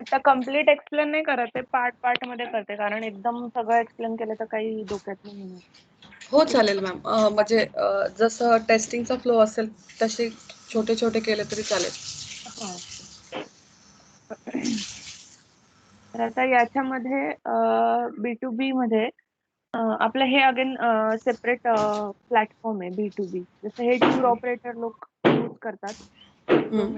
आता complete explain नाही करत आहे, पार्ट मध्ये करते, कारण एकदम सगळं एक्सप्लेन केलं तर काही डोक्यात नाही येणार. हो चालेल मॅम. म्हणजे जसं टेस्टिंगचा फ्लो असेल तसे छोटे छोटे केले तरी चालेल. हा. तर आता याच्यामध्ये B2B मध्ये आपलं हे अगेन सेपरेट प्लॅटफॉर्म आहे B2B. जसं हे टूर ऑपरेटर लोक यूज करतात. हम्म.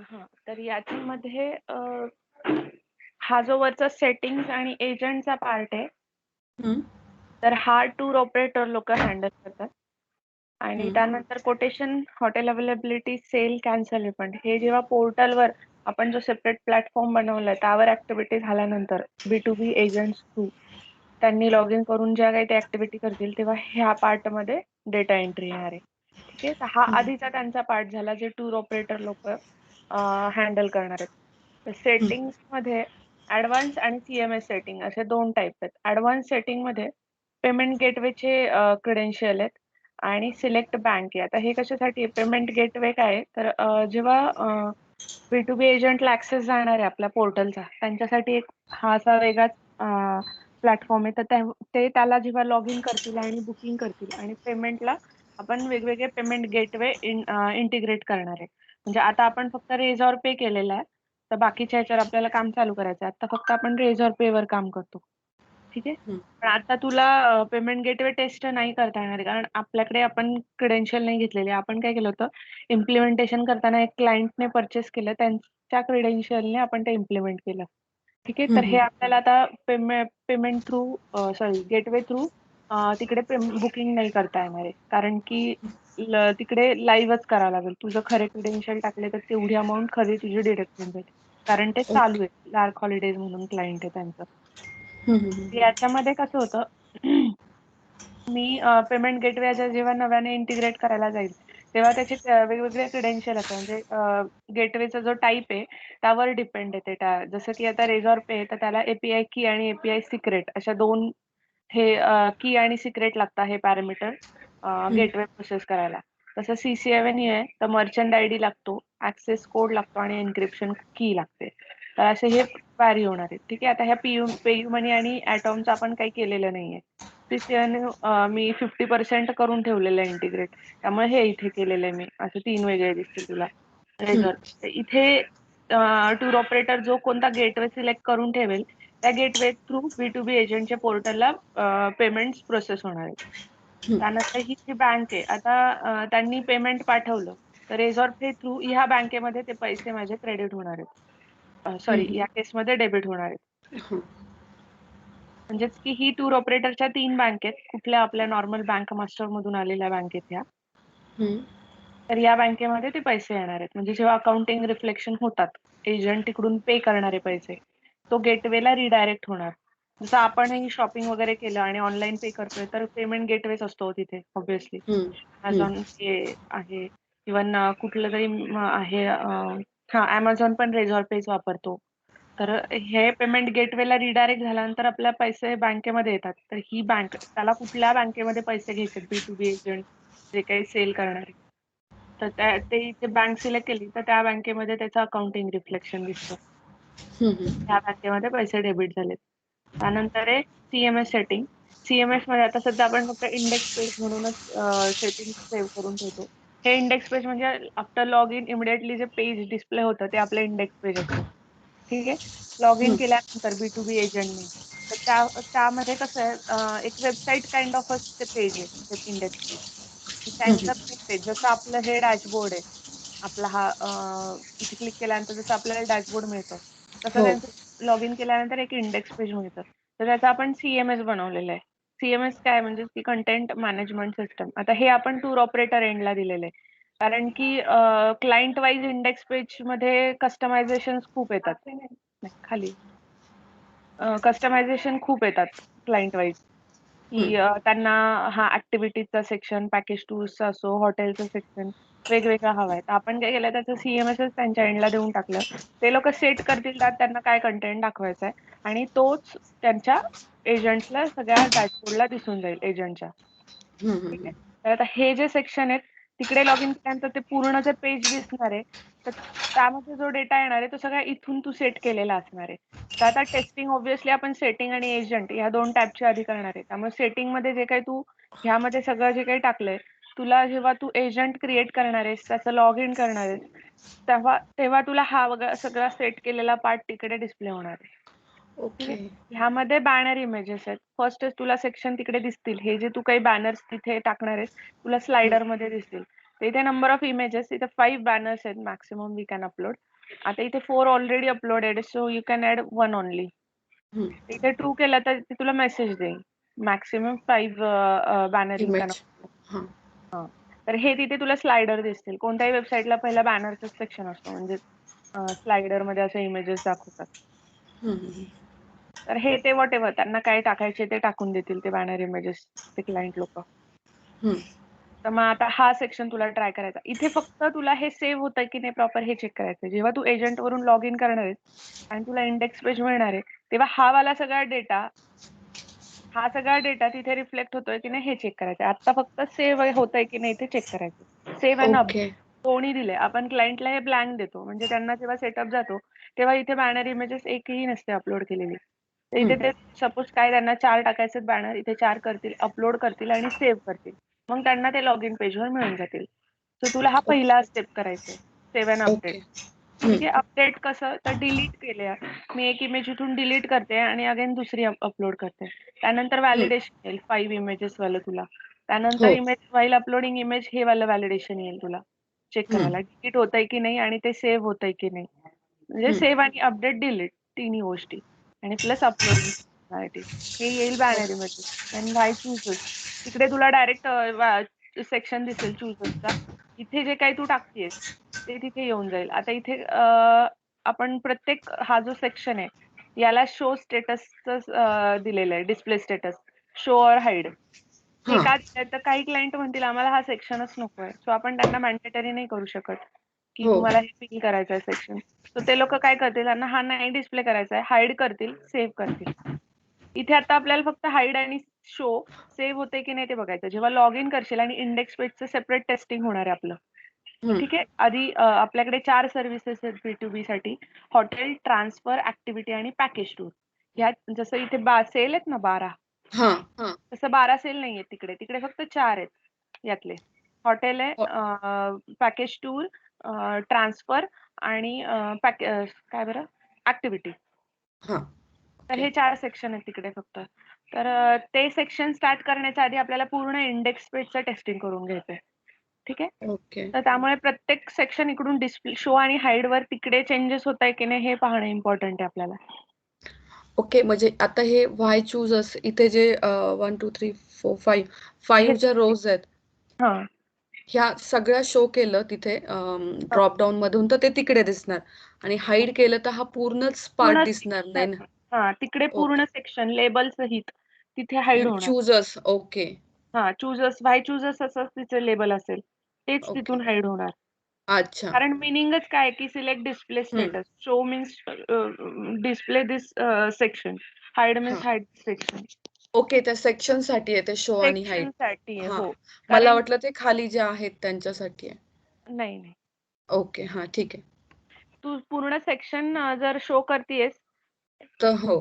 हा, तर याच्यामध्ये हा जो वरचा सेटिंग्स आणि एजंटचा पार्ट आहे, हम्म. तर हा टूर ऑपरेटर लोक हँडल करतात. आणि हम्म. त्यानंतर quotation, hotel availability, sale, cancel, refund हे जेव्हा पोर्टलवर आपण जो सेपरेट प्लॅटफॉर्म बनवलाय त्यावर ऍक्टिव्हिटी झाल्यानंतर B2B एजंट्स थ्रू त्यांनी लॉग इन करून ज्या काही ते ऍक्टिव्हिटी करतील तेव्हा ह्या पार्ट मध्ये डेटा एंट्री येणार आहे. ठीक आहे, तर हा आधीचा त्यांचा पार्ट झाला जे टूर ऑपरेटर लोक हँडल करणार आहेत. सेटिंग्स मध्ये ऍडव्हान्स आणि CMS सेटिंग असे दोन टाईप आहेत. ऍडव्हान्स सेटिंग मध्ये पेमेंट गेटवेचे क्रेडेन्शियल आहेत आणि सिलेक्ट बँक आहे. आता हे कशासाठी आहे? पेमेंट गेटवे काय आहे? तर जेव्हा B2B एजंटला ऍक्सेस जाणार आहे आपल्या पोर्टलचा, त्यांच्यासाठी एक हा असा वेगळाच प्लॅटफॉर्म आहे. तर ते त्याला जेव्हा लॉग इन करतील आणि बुकिंग करतील आणि पेमेंटला आपण वेगवेगळे पेमेंट गेटवे इंटिग्रेट करणार आहे. म्हणजे आता आपण फक्त रेझॉर पे केलेला आहे, तर बाकीच्या ह्याच्यावर आपल्याला काम चालू करायचं आहे. आता फक्त आपण रेझॉर पे वर काम करतो. ठीक आहे, पण आता तुला पेमेंट गेटवे टेस्ट नाही करता येणार, कारण आपल्याकडे आपण क्रेडेन्शियल नाही घेतलेले. आपण काय केलं होतं, इम्प्लिमेंटेशन करताना एक क्लायंटने परचेस केलं, त्यांच्या क्रेडेन्शियलने आपण ते इम्प्लिमेंट केलं. ठीक आहे, तर हे आपल्याला आता पेमेंट थ्रू गेटवे थ्रू तिकडे बुकिंग नाही करता येणार आहे, कारण की तिकडे लाईव्हच करावं लागेल. तुझं खरे क्रेडेन्शियल टाकले तर तेवढी अमाऊंट खरी तुझी डिडक्ट होऊन जाईल, कारण ते चालू आहे. लार्क हॉलिडेज म्हणून क्लायंट आहे त्यांचं. याच्यामध्ये कसं होतं, मी पेमेंट गेटवे जेव्हा नव्याने इंटिग्रेट करायला जाईल तेव्हा त्याचे वेगवेगळे क्रेडेन्शियल असतात. म्हणजे गेटवेचा जो टाईप आहे त्यावर डिपेंड येते. जसं की आता रेझॉर पे तर त्याला API की आणि API सिक्रेट अशा दोन हे की आणि सिक्रेट लागतात हे पॅरामीटर गेटवे प्रोसेस करायला. तसं CCAvenue आहे तर मर्चंट ID लागतो, ऍक्सेस कोड लागतो आणि एन्क्रिप्शन की लागते. तर असे हे व्हॅरी होणार आहे. ठीक आहे, आता ह्या पेयू मनी आणि ॲटॉमचं आपण काही केलेलं नाहीये. CCAvenue मी 50% करून ठेवलेलं आहे इंटिग्रेट, त्यामुळे हे इथे केलेलं आहे मी. असे 3 वेगळे दिसतील तुला. रेझॉर इथे टूर ऑपरेटर जो कोणता गेटवे सिलेक्ट करून ठेवेल त्या गेटवे थ्रू B2B एजंटच्या पोर्टलला पेमेंट्स प्रोसेस होणार आहेत. त्यानंतर ही जी बँक आहे, आता त्यांनी पेमेंट पाठवलं तर रेझॉर पे थ्रू ह्या बँकेमध्ये ते पैसे माझे क्रेडिट होणार आहेत. सॉरी, या केसमध्ये डेबिट होणार आहेत. म्हणजेच की ही टूर ऑपरेटरच्या 3 बँक आहेत. कुठल्या आपल्या नॉर्मल बँक मास्टर मधून आलेल्या बँकेत ह्या. तर या बँकेमध्ये ते पैसे येणार आहेत. म्हणजे जेव्हा अकाउंटिंग रिफ्लेक्शन होतात, एजंट तिकडून पे करणारे पैसे तो गेटवेला रिडायरेक्ट होणार. जसं आपणही शॉपिंग वगैरे केलं आणि ऑनलाईन पे करतोय तर पेमेंट गेटवेच असतो तिथे ऑब्व्हियसली. अमेझॉन पे आहे, इव्हन कुठलं तरी आहे, अमेझॉन पण रेझॉर पेच वापरतो. तर हे पेमेंट गेटवेला रिडायरेक्ट झाल्यानंतर आपल्या पैसे बँकेमध्ये येतात. तर ही बँक त्याला कुठल्या बँकेमध्ये पैसे घ्यायचे B2B एजंट जे काही सेल करणारे, तर ते इथे बँक सिलेक्ट केली तर त्या बँकेमध्ये त्याचं अकाउंटिंग रिफ्लेक्शन दिसतं. त्या बँकेमध्ये पैसे डेबिट झालेत. त्यानंतर आहे CMS सेटिंग. CMS मध्ये आता सध्या आपण फक्त इंडेक्स पेज म्हणूनच सेटिंग सेव्ह करून ठेवतो. हे इंडेक्स पेज म्हणजे आफ्टर लॉग इन इमिडिएटली जे पेज डिस्प्ले होतं ते आपलं इंडेक्स पेज असतं. ठीक आहे, लॉग इन केल्यानंतर B2B एजंटने तर त्यामध्ये कसं आहे, एक वेबसाईट काइंड ऑफ ते पेज आहे इंडेक्स पेज. त्यांचं पेज जसं आपलं हे डॅशबोर्ड आहे आपला हा इथे क्लिक केल्यानंतर जसं आपल्याला डॅशबोर्ड मिळतं, तसं हो. त्यांचं लॉग इन केल्यानंतर एक इंडेक्स पेज मिळतं. तर त्याचा आपण CMS बनवलेलं आहे. CMS काय म्हणजे ती कंटेंट मॅनेजमेंट सिस्टम. आता हे आपण टूर ऑपरेटर एंडला दिलेलं आहे. कारण की क्लायंट वाईज इंडेक्स पेजमध्ये कस्टमायझेशन्स खूप येतात. नाही, खाली. कस्टमायझेशन खूप येतात क्लायंट वाईज. की त्यांना हा ऍक्टिव्हिटीजचा सेक्शन, पॅकेज टूर्सचा असो, हॉटेलचं सेक्शन वेगवेगळा हवा आहे. तर आपण काय केलं त्याचं CMSच त्यांच्या एंडला देऊन टाकलं. ते लोकं सेट करतील त्यात त्यांना काय कंटेंट दाखवायचा आहे आणि तोच त्यांच्या एजंट्सला सगळ्या डॅशबोर्डला दिसून जाईल एजंटच्या. ठीक आहे. तर आता हे जे सेक्शन आहेत तिकडे लॉग इन केल्यानंतर ते पूर्ण जे पेज दिसणार आहे, तर त्यामध्ये जो डेटा येणार आहे तो सगळा इथून तू सेट केलेला असणार आहे. तर आता टेस्टिंग ऑब्व्हियसली आपण सेटिंग आणि एजंट या 2 टॅबच्या आधी करणार आहे. त्यामुळे सेटिंगमध्ये जे काही तू ह्यामध्ये सगळं जे काही टाकलंय, तुला जेव्हा तू एजंट क्रिएट करणार आहेस, त्याचं लॉग इन करणार आहेस, तेव्हा तेव्हा तुला हा सगळा सेट केलेला पार्ट तिकडे डिस्प्ले होणार आहे. ठीक ओके. आहे. ह्यामध्ये बॅनर इमेजेस आहेत. फर्स्टच तुला सेक्शन तिकडे दिसतील. हे जे तू काही बॅनर्स तिथे टाकणार आहेस, तुला स्लाइडरमध्ये दिसतील. तर इथे नंबर ऑफ इमेजेस, इथे 5 बॅनर्स आहेत मॅक्सिमम वी कॅन अपलोड. आता इथे 4 already uploaded so you can add 1 only. इथे ट्रू केलं तर ते तुला मेसेज देईल. Maximum 5 banner you can image. Upload. हां. हां. तर हे तिथे तुला स्लाइडर दिसतील. कोणत्याही वेबसाईटला पहिला बॅनरचाच सेक्शन असतो. म्हणजे स्लाइडरमध्ये असे इमेजेस दाखवतात. तर हे ते व्हॉटएव्हर त्यांना काय टाकायचे ते टाकून देतील ते बॅनर इमेजेस ते क्लायंट लोकं. तर मग आता हा सेक्शन तुला ट्राय करायचा. इथे फक्त तुला हे सेव्ह होतंय की नाही प्रॉपर हे चेक करायचं. जेव्हा तू एजंटवरून लॉग इन करणार आहेस आणि तुला इंडेक्स पेज मिळणार आहे, तेव्हा हा वाला सगळा डेटा तिथे रिफ्लेक्ट होतोय की नाही हे चेक करायचं. आता फक्त सेव्ह होतंय की नाही ते चेक करायचं. Save end okay. अपडेट दोन्ही दिले. आपण क्लायंटला हे ब्लँक देतो. म्हणजे त्यांना जेव्हा सेटअप जातो, तेव्हा इथे बॅनर इमेजेस एकही नसते अपलोड केलेली. तर इथे ते सपोज काय त्यांना 4 टाकायचे बॅनर, इथे 4 करतील, अपलोड करतील आणि सेव्ह करतील. मग त्यांना ते लॉगिन पेजवर मिळून जातील. सो तुला हा पहिला स्टेप करायचा आहे. Save end update. ओके. ठीक आहे. अपडेट कसं तर डिलीट केल्या. मी एक इमेज इथून डिलीट करते आणि अगेन दुसरी अपलोड करते. त्यानंतर व्हॅलिडेशन येईल 5 इमेजेस वालं तुला. त्यानंतर हो. इमेज व्हाईल अपलोडिंग इमेज हे वालं व्हॅलिडेशन येईल तुला चेक करायला. डिलीट होतंय की नाही आणि ते सेव्ह होतंय की नाही. म्हणजे सेव्ह आणि अपडेट, डिलीट तिन्ही गोष्टी आणि प्लस अपलोडिंग फंक्शनॅलिटी. हे येईल बॅनर इमेजेस. देन व्हाय चूजर्स. तिकडे तुला डायरेक्ट सेक्शन दिसेल चूजर्सचा. इथे जे काही तू टाकतेस ते तिथे येऊन जाईल. आता इथे आपण प्रत्येक हा जो सेक्शन आहे याला शो स्टेटसचं दिलेलं आहे. Display status, show or hide. हे हां. का दिलंय तर काही क्लायंट म्हणतील आम्हाला हा सेक्शनच नकोय. सो आपण त्यांना मॅन्डेटरी नाही करू शकत, की हो. तुम्हाला हे फिल करायचं आहे सेक्शन. तर ते लोकं काय करतील त्यांना हा नाही डिस्प्ले करायचा आहे, हाईड करतील, सेव्ह करतील. इथे आता आपल्याला फक्त हाईड आणि शो सेव्ह होते की नाही ते बघायचं. जेव्हा लॉग इन करशील आणि इंडेक्स पेजचं सेपरेट टेस्टिंग होणार आहे आपलं. ठीक आहे. आधी आपल्याकडे 4 सर्व्हिसेस आहेत B2B साठी. हॉटेल, ट्रान्सफर, ॲक्टिव्हिटी आणि पॅकेज टूर. ह्यात जसं इथे सेल आहेत ना 12 हां. तसं 12 सेल नाहीयेत तिकडे. तिकडे फक्त 4 आहेत यातले. हॉटेल आहे, हो. पॅकेज टूर, ट्रान्सफर आणि काय बरं ॲक्टिव्हिटी. हां. तर ओके. हे 4 सेक्शन आहेत तिकडे फक्त. तर ते सेक्शन स्टार्ट करण्याच्या आधी आपल्याला पूर्ण इंडेक्स पेजचं टेस्टिंग करून घ्यायचंय. ठीक आहे. ओके. तर त्यामुळे प्रत्येक सेक्शन इकडून डिस्प्ले शो आणि हाईडवर तिकडे चेंजेस होताय की नाही हे पाहणं इम्पॉर्टंट आहे आपल्याला. ओके. म्हणजे आता हे व्हाय चूज अस इथे जे 1, 2, 3, 4, 5 हे 5 ज्या रोज आहेत, हां. ह्या सगळ्या शो केलं तिथे हां. ड्रॉप डाउनमधून तर ते तिकडे दिसणार आणि हाईड केलं तर हा पूर्णच पार्ट पूर्ण दिसणार नाही ना? हां, तिकडे पूर्ण ओके. सेक्शन लेबल सहित तिथे हाईड होणार. चूजर्स. ओके. हां, व्हाय चूजर्स असं तिचं लेबल असेल. तेच ओके. तिथून हाईड होणार. अच्छा. कारण मीनिंगच काय आहे, की सिलेक्ट डिस्प्ले हं. स्टेटस. शो मीन्स डिस्प्ले दिस सेक्शन. हाईड हां. Means hide section. ओके. त्या सेक्शनसाठी आहे ते शो आणि हाईड. सेक्शनसाठी आहे. हां. हो. मला कारण वाटलं ते खाली जे आहेत त्यांच्यासाठी आहे. नाही, नाही. ओके. हां, ठीक आहे. तू पूर्ण सेक्शन जर शो करतीयेस तर हो.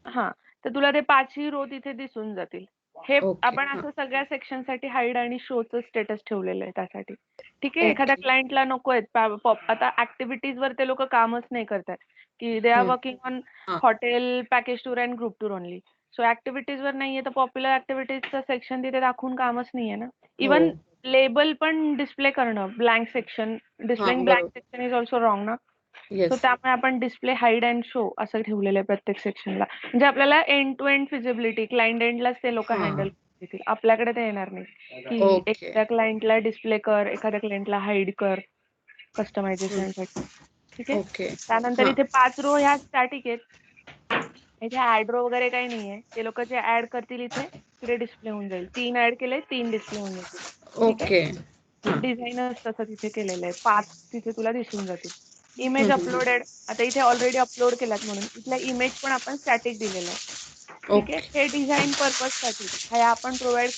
हां, तर तुला ते 5ही रो तिथे दिसून जातील. हे ओके. आपण हां. असं सगळ्या सेक्शनसाठी हाईड आणि शोचं स्टेटस ठेवलेलं आहे त्यासाठी. ठीक आहे. एखाद्या ओके. क्लायंटला नको आहेत आता ॲक्टिव्हिटीजवर ते लोकं कामच नाही करतायत, की दे आर हं. वर्किंग ऑन हां. Hotel, package tour and group tour only. So ॲक्टिव्हिटीजवर नाहीये तर पॉप्युलर ॲक्टिव्हिटीजचं सेक्शन तिथे दाखवून कामच नाहीये ना. हो. इव्हन लेबल पण डिस्प्ले करणं, ब्लँक सेक्शन, डिस्प्लेइंग ब्लँक बरोबर. सेक्शन इज ऑल्सो रॉंग ना. So yes. त्यामुळे आपण डिस्प्ले हाईड अँड शो असं ठेवलेलं आहे प्रत्येक सेक्शनला. म्हणजे आपल्याला end to end feasibility client एंडलाच ते लोकं हँडल करतील. आपल्याकडे ते येणार नाही, की ओके. एखाद्या क्लायंटला डिस्प्ले कर, एखाद्या क्लायंटला हाईड कर कस्टमायझेशनसाठी. ठीक आहे. ओके. त्यानंतर इथे 5 रो ह्या स्टॅटिक आहेत. इथे ऍड रो वगैरे काही नाहीये. ते लोक जे ऍड करतील इथे डिस्प्ले होऊन जाईल. 3 ऍड केले, 3 डिस्प्ले होऊन जातील. ठीक आहे. ओके. डिझाईनच तसं तिथे केलेलं आहे. 5 तिथे तुला दिसून जातील. इमेज अपलोडेड, आता इथे ऑलरेडी अपलोड केलात म्हणून इथला इमेज पण आपण स्टॅटिक दिलेला आहे. ठीक आहे. ओके. हे डिझाईन पर्पजसाठी हा आपण प्रोव्हाइड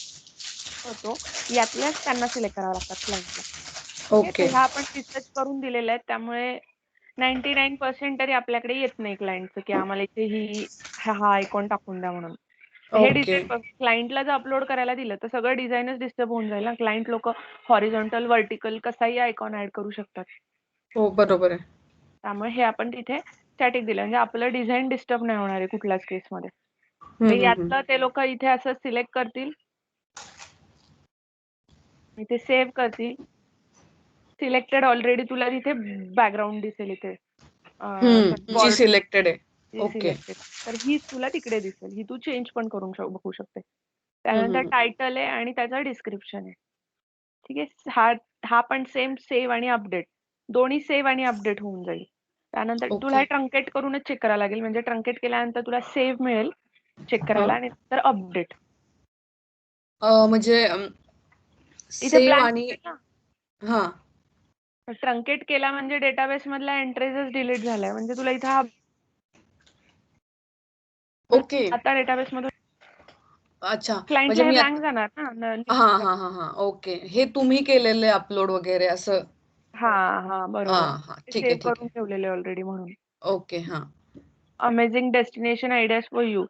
करतो. यातल्याच त्यांना सिलेक्ट करावं लागतात क्लायंटला. ठीक आहे. ओके. तर ह्या आपण रिसर्च करून दिलेल्या आहेत. त्यामुळे 99% तरी आपल्याकडे येत नाही क्लायंटचं, की आम्हाला इथे हा आयकॉन टाकून द्या म्हणून. हे ओके. डिझाईन क्लायंटला जर अपलोड करायला दिलं तर सगळं डिझाईनच डिस्टर्ब होऊन जाईल ना. क्लायंट लोक हॉरिझॉन्टल, व्हर्टिकल कसाही आयकॉन ऍड करू शकतात. हो, बरोबर आहे. त्यामुळे हे आपण तिथे स्टॅटिक दिलं म्हणजे आपलं डिझाईन डिस्टर्ब नाही होणार आहे कुठल्याच केसमध्ये. हं, तर हं, हं. यातलं ते लोक इथे असं सिलेक्ट करतील, इथे सेव्ह करतील. सिलेक्टेड ऑलरेडी तुला तिथे बॅकग्राऊंड दिसेल इथे जी बॉर्डर सिलेक्टेड आहे. ओके. सिलेक्टेड. तर ही तुला तिकडे दिसेल. ही तू चेंज पण करून बघू शकते. हं, त्यानंतर हं, हं. टायटल आहे आणि त्याचं डिस्क्रिप्शन आहे. ठीक आहे. हा पण सेम सेव्ह आणि अपडेट. दोन्ही सेव्ह आणि अपडेट होऊन जाईल. त्यानंतर तुला ओके. हे ट्रंकेट करूनच चेक करावं लागेल. म्हणजे ट्रंकेट केल्यानंतर तुला सेव्ह मिळेल चेक करायला आणि नंतर अपडेट. म्हणजे इथे सेव्ह ब्लँक आणि दिसेल ना. हां. ट्रंकेट केला म्हणजे डेटाबेस मधला एंट्रीजच डिलीट झालाय. म्हणजे तुला इथे हा ओके. आता डेटाबेस मधून अच्छा. म्हणजे क्लायंटला हे मी ब्लँक जाणार ना. हां. ओके. हे तुम्ही केलेलं आहे अपलोड वगैरे असं? हां, बरोबर. हां. ते ठीक आहे, सेव्ह ठीक करून आहे. ठेवलेले ऑलरेडी म्हणून. ओके. हां. Amazing destination ideas for you.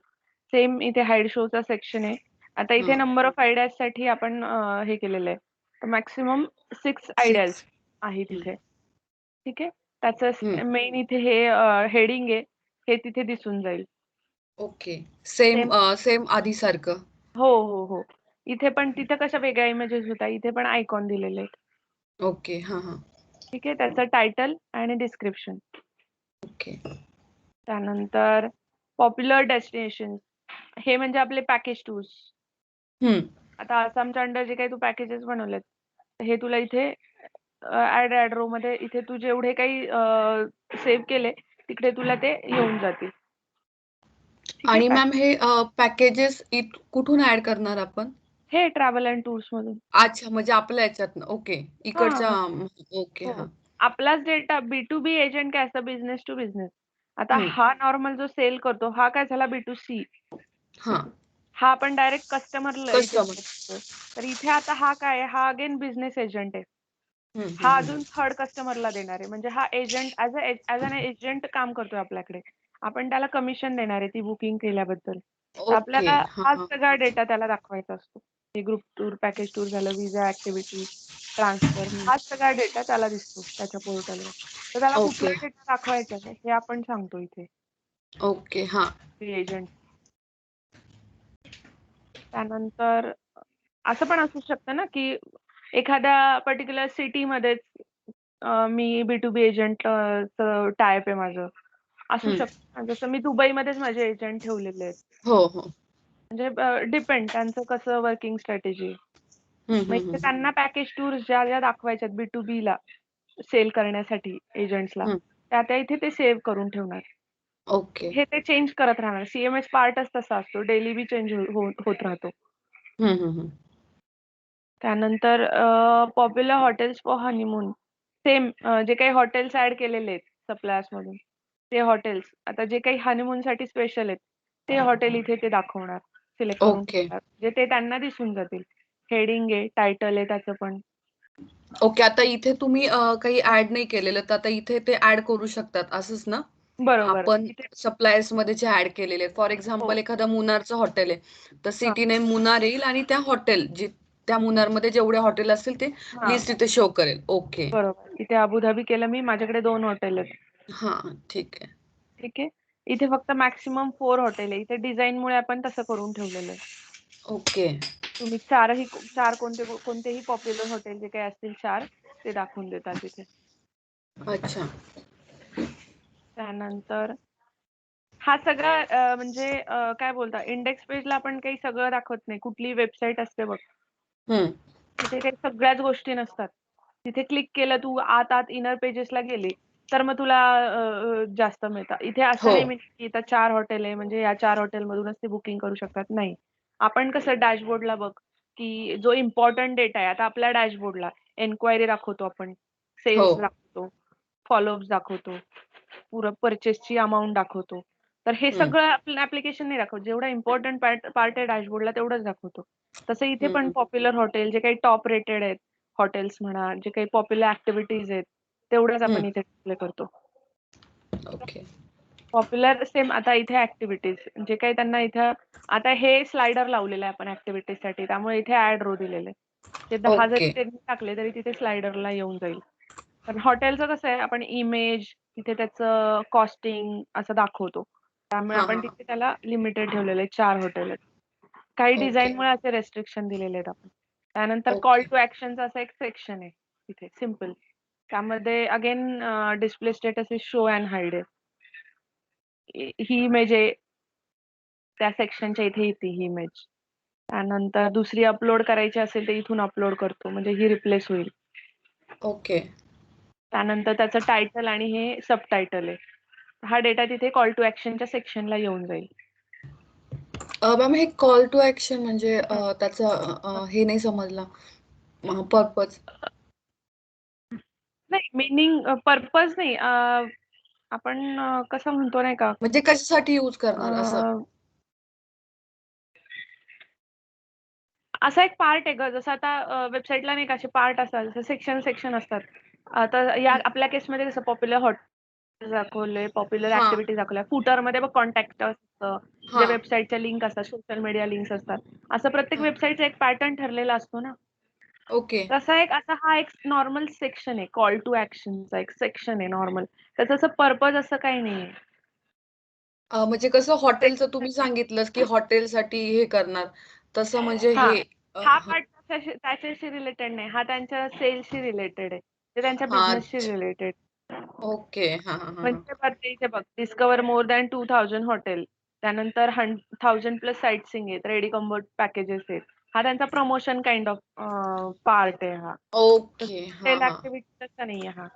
Same इथे हाईड शोचा सेक्शन आहे. आता इथे हां. नंबर ऑफ आयडियाजसाठी आपण हे केलेलं आहे. तर मॅक्सिमम 6 आयडियाज 6. आहेत हं, इथे. ठीक आहे. हं. त्याचं मेन इथे हे हेडिंग आहे. हे तिथे दिसून जाईल. ओके. सेम सेम सेम आधीसारखं. हो. इथे पण तिथे कशा वेगळ्या इमेजेस होत्या. इथे पण आयकॉन दिलेले आहेत. ओके. हां. ठीक आहे. त्याचं टायटल आणि डिस्क्रिप्शन. ओके. त्यानंतर पॉप्युलर डेस्टिनेशन हे म्हणजे आपले पॅकेज टूर्स. हं. आता आसामच्या अंडर जे काही तू पॅकेजेस बनवलेत, हे तुला इथे ऍड रो मध्ये इथे तू जेवढे काही सेव्ह केले तिकडे तुला ते येऊन जातील. ठीक आणि आहे. मॅम हे पॅकेजेस कुठून ॲड करणार आपण? हे ट्रॅव्हल अँड टूर्स मधून. अच्छा, म्हणजे आपल्या ह्याच्यातनं. ओके. इकडच्या हां. ओके. हो. हां. आपलाच डेटा B2B एजंट काय असतं बिझनेस टू बिझनेस. आता हं. हा नॉर्मल जो सेल करतो हा काय झाला B2C. हां. हा आपण डायरेक्ट कस्टमरला इथे कस्टमर. करतोय. तर इथे आता हा काय आहे, हा अगेन बिझनेस एजंट आहे. हा हं. अजून थर्ड कस्टमरला देणार आहे. म्हणजे हा एजंट ॲज अन एजंट काम करतोय आपल्याकडे. आपण त्याला कमिशन देणार आहे ती बुकिंग केल्याबद्दल. तर ओके. आपल्याला हाच हां. सगळा डेटा त्याला दाखवायचा असतो. हे ग्रुप टूर, पॅकेज टूर झालं, व्हिसा ॲक्टिव्हिटी, ट्रान्सफर हं. हाच सगळा डेटा त्याला दिसतो त्याच्या पोर्टलवर. तर त्याला कुठला ओके. डेटा दाखवायचा आहे हे आपण सांगतो इथे ओके. हां. एजंट. त्यानंतर असं पण असू शकतं ना, की एखाद्या पर्टिक्युलर सिटीमध्येच मी B2B एजंट टाय-अप आहे माझं. असू हं. शकतं ना. जसं मी दुबईमध्येच माझे एजंट ठेवलेले आहेत. हो. म्हणजे डिपेंड त्यांचं कसं वर्किंग स्ट्रॅटेजी आहे. मग इथे हं. त्यांना पॅकेज टूर्स ज्या दाखवायच्यात B2Bला सेल करण्यासाठी एजंट्सला, हं. त्या इथे ते सेव्ह करून ठेवणार. ओके. हे ते चेंज करत राहणार. CMS पार्टच तसा असतो. डेली बी चेंज होत राहतो. हं. त्यानंतर popular hotels for honeymoon. Same जे काही हॉटेल्स ॲड केलेले आहेत सप्लायर्स मधून, ते हॉटेल्स आता जे काही हनीमूनसाठी स्पेशल आहेत, ते हॉटेल इथे ते दाखवणार. सिलेक्ट करून ओके. ठेवणार. म्हणजे ते त्यांना दिसून जातील. हेडिंग आहे, टायटल आहे त्याचं पण. ओके. आता इथे तुम्ही काही ॲड नाही केलेलं, तर आता इथे ते ॲड करू शकतात असंच ना? बरोबर. आपण इथे सप्लायर्समध्ये जे ॲड केलेले आहेत. फॉर हो. एक्झाम्पल एखादं मुन्नारचं हॉटेल आहे, तर हां, सिटी नेम मुन्नार येईल आणि त्या हॉटेल त्या मुन्नारमध्ये जेवढे हॉटेल असतील ते हां. लिस्ट इथे शो करेल. ओके. बरोबर. इथे अबुधाबी केलं मी. माझ्याकडे 2 हॉटेल आहेत. हां, ठीक आहे. ठीक आहे. इथे फक्त मॅक्सिमम 4 हॉटेल आहे. इथे डिझाइनमुळे आपण तसं करून ठेवलेलं आहे. ओके. तुम्ही चार कोणतेही पॉप्युलर हॉटेल जे काही असतील 4 ते दाखवून देतात तिथे. अच्छा. त्यानंतर हा सगळा म्हणजे काय बोलता इंडेक्स पेजला आपण काही सगळं दाखवत नाही. कुठली वेबसाईट असते बघ, हम्म. तिथे काही सगळ्याच गोष्टी नसतात. तिथे क्लिक केलं तू आत इनर पेजेसला गेली, तर मग तुला जास्त मिळतं. इथे असं हो. नाही मिळत की इथं 4 हॉटेल आहे म्हणजे या 4 हॉटेलमधूनच ते बुकिंग करू शकतात. नाही. आपण कसं डॅशबोर्डला बघ, की जो इम्पोर्टंट डेटा आहे आता आपल्या डॅशबोर्डला एन्क्वायरी दाखवतो आपण, हो. सेल्स दाखवतो, फॉलोअप्स दाखवतो, पुरं पर्चेसची अमाउंट दाखवतो. तर हे हम्म. सगळं आपलं ॲप्लिकेशन नाही दाखवत. जेवढा इम्पोर्टंट पार्ट आहे डॅशबोर्डला तेवढंच दाखवतो. तसं इथे पण हम्म. पॉप्युलर हॉटेल जे काही टॉप रेटेड आहेत, हॉटेल्स म्हणा, जे काही पॉप्युलर ॲक्टिव्हिटीज आहेत, तेवढंच आपण इथे डिस्प्ले करतो. ओके. पॉप्युलर सेम आता इथे ॲक्टिव्हिटीज जे काही त्यांना इथं आता हे स्लाइडर लावलेलं आहे आपण ॲक्टिव्हिटीजसाठी त्यामुळे इथे ॲड रो दिलेले आहे. ते 10 जरी ओके. त्यांनी टाकले तरी तिथे स्लाइडरला येऊन जाईल. पण हॉटेलचं कसं आहे आपण इमेज तिथे त्याचं कॉस्टिंग असं दाखवतो. त्यामुळे हा आपण हा. तिथे त्याला लिमिटेड ठेवलेलं आहे 4 हॉटेल आहेत. काही ओके. डिझाईनमुळे असे रेस्ट्रिक्शन दिलेले आहेत आपण. त्यानंतर कॉल ओके. टू ॲक्शनचा असा एक सेक्शन आहे तिथे सिंपल. त्यामध्ये again display status is show and hide आहे. ही इमेज आहे त्या सेक्शनच्या इथे येते ही इमेज. त्यानंतर दुसरी अपलोड करायची असेल तर इथून अपलोड करतो म्हणजे ही रिप्लेस होईल. ओके. त्यानंतर त्याचं टायटल आणि हे सबटायटल आहे. हा डेटा तिथे कॉल टू ॲक्शनच्या सेक्शनला येऊन जाईल. मॅम हे कॉल टू ॲक्शन म्हणजे हं. त्याचा हे नाही समजला पर्पज. नाही मीनिंग पर्पज नाही आपण कसं म्हणतो नाही का म्हणजे कशासाठी यूज करणार असं? अ, असा एक पार्ट आहे ग जसं आता वेबसाईटला नाही का असे पार्ट असतात जसं सेक्शन असतात. आता या आपल्या केसमध्ये कसं पॉप्युलर हॉटेल दाखवले, पॉप्युलर हा. ॲक्टिव्हिटीज दाखवल्या. फुटरमध्ये बघ कॉन्टॅक्ट असतं, हा. जे वेबसाईटच्या लिंक असतात, सोशल मीडिया लिंक्स असतात. असं प्रत्येक हा. वेबसाईटचा एक पॅटर्न ठरलेला असतो ना. ओके. असा हा एक नॉर्मल सेक्शन आहे. कॉल टू ॲक्शनचा एक सेक्शन आहे नॉर्मल. त्याचं असं पर्पज असं काही नाहीये. म्हणजे कसं हॉटेलचं तुम्ही सांगितलंत, की हॉटेलसाठी हे करणार. तसं म्हणजे हां. हे हा हां. पार्ट त्याच्याशी रिलेटेड नाही. हा त्यांच्या सेल्सशी रिलेटेड आहे. ते त्यांच्या हां. बिझनेसशी रिलेटेड. ओके. हां, हां, हां, हां. म्हणजे बघ इथे बघ डिस्कव्हर मोर दॅन 2000 हॉटेल. त्यानंतर 1000 प्लस साइटसीइंग आहेत. रेडी कम्फर्ट पॅकेजेस आहेत. हा त्यांचा प्रमोशन काइंड ऑफ पार्ट आहे हा. ओके. हां, हॉटेल हां. ॲक्टिव्हिटी तसा नाहीये हा.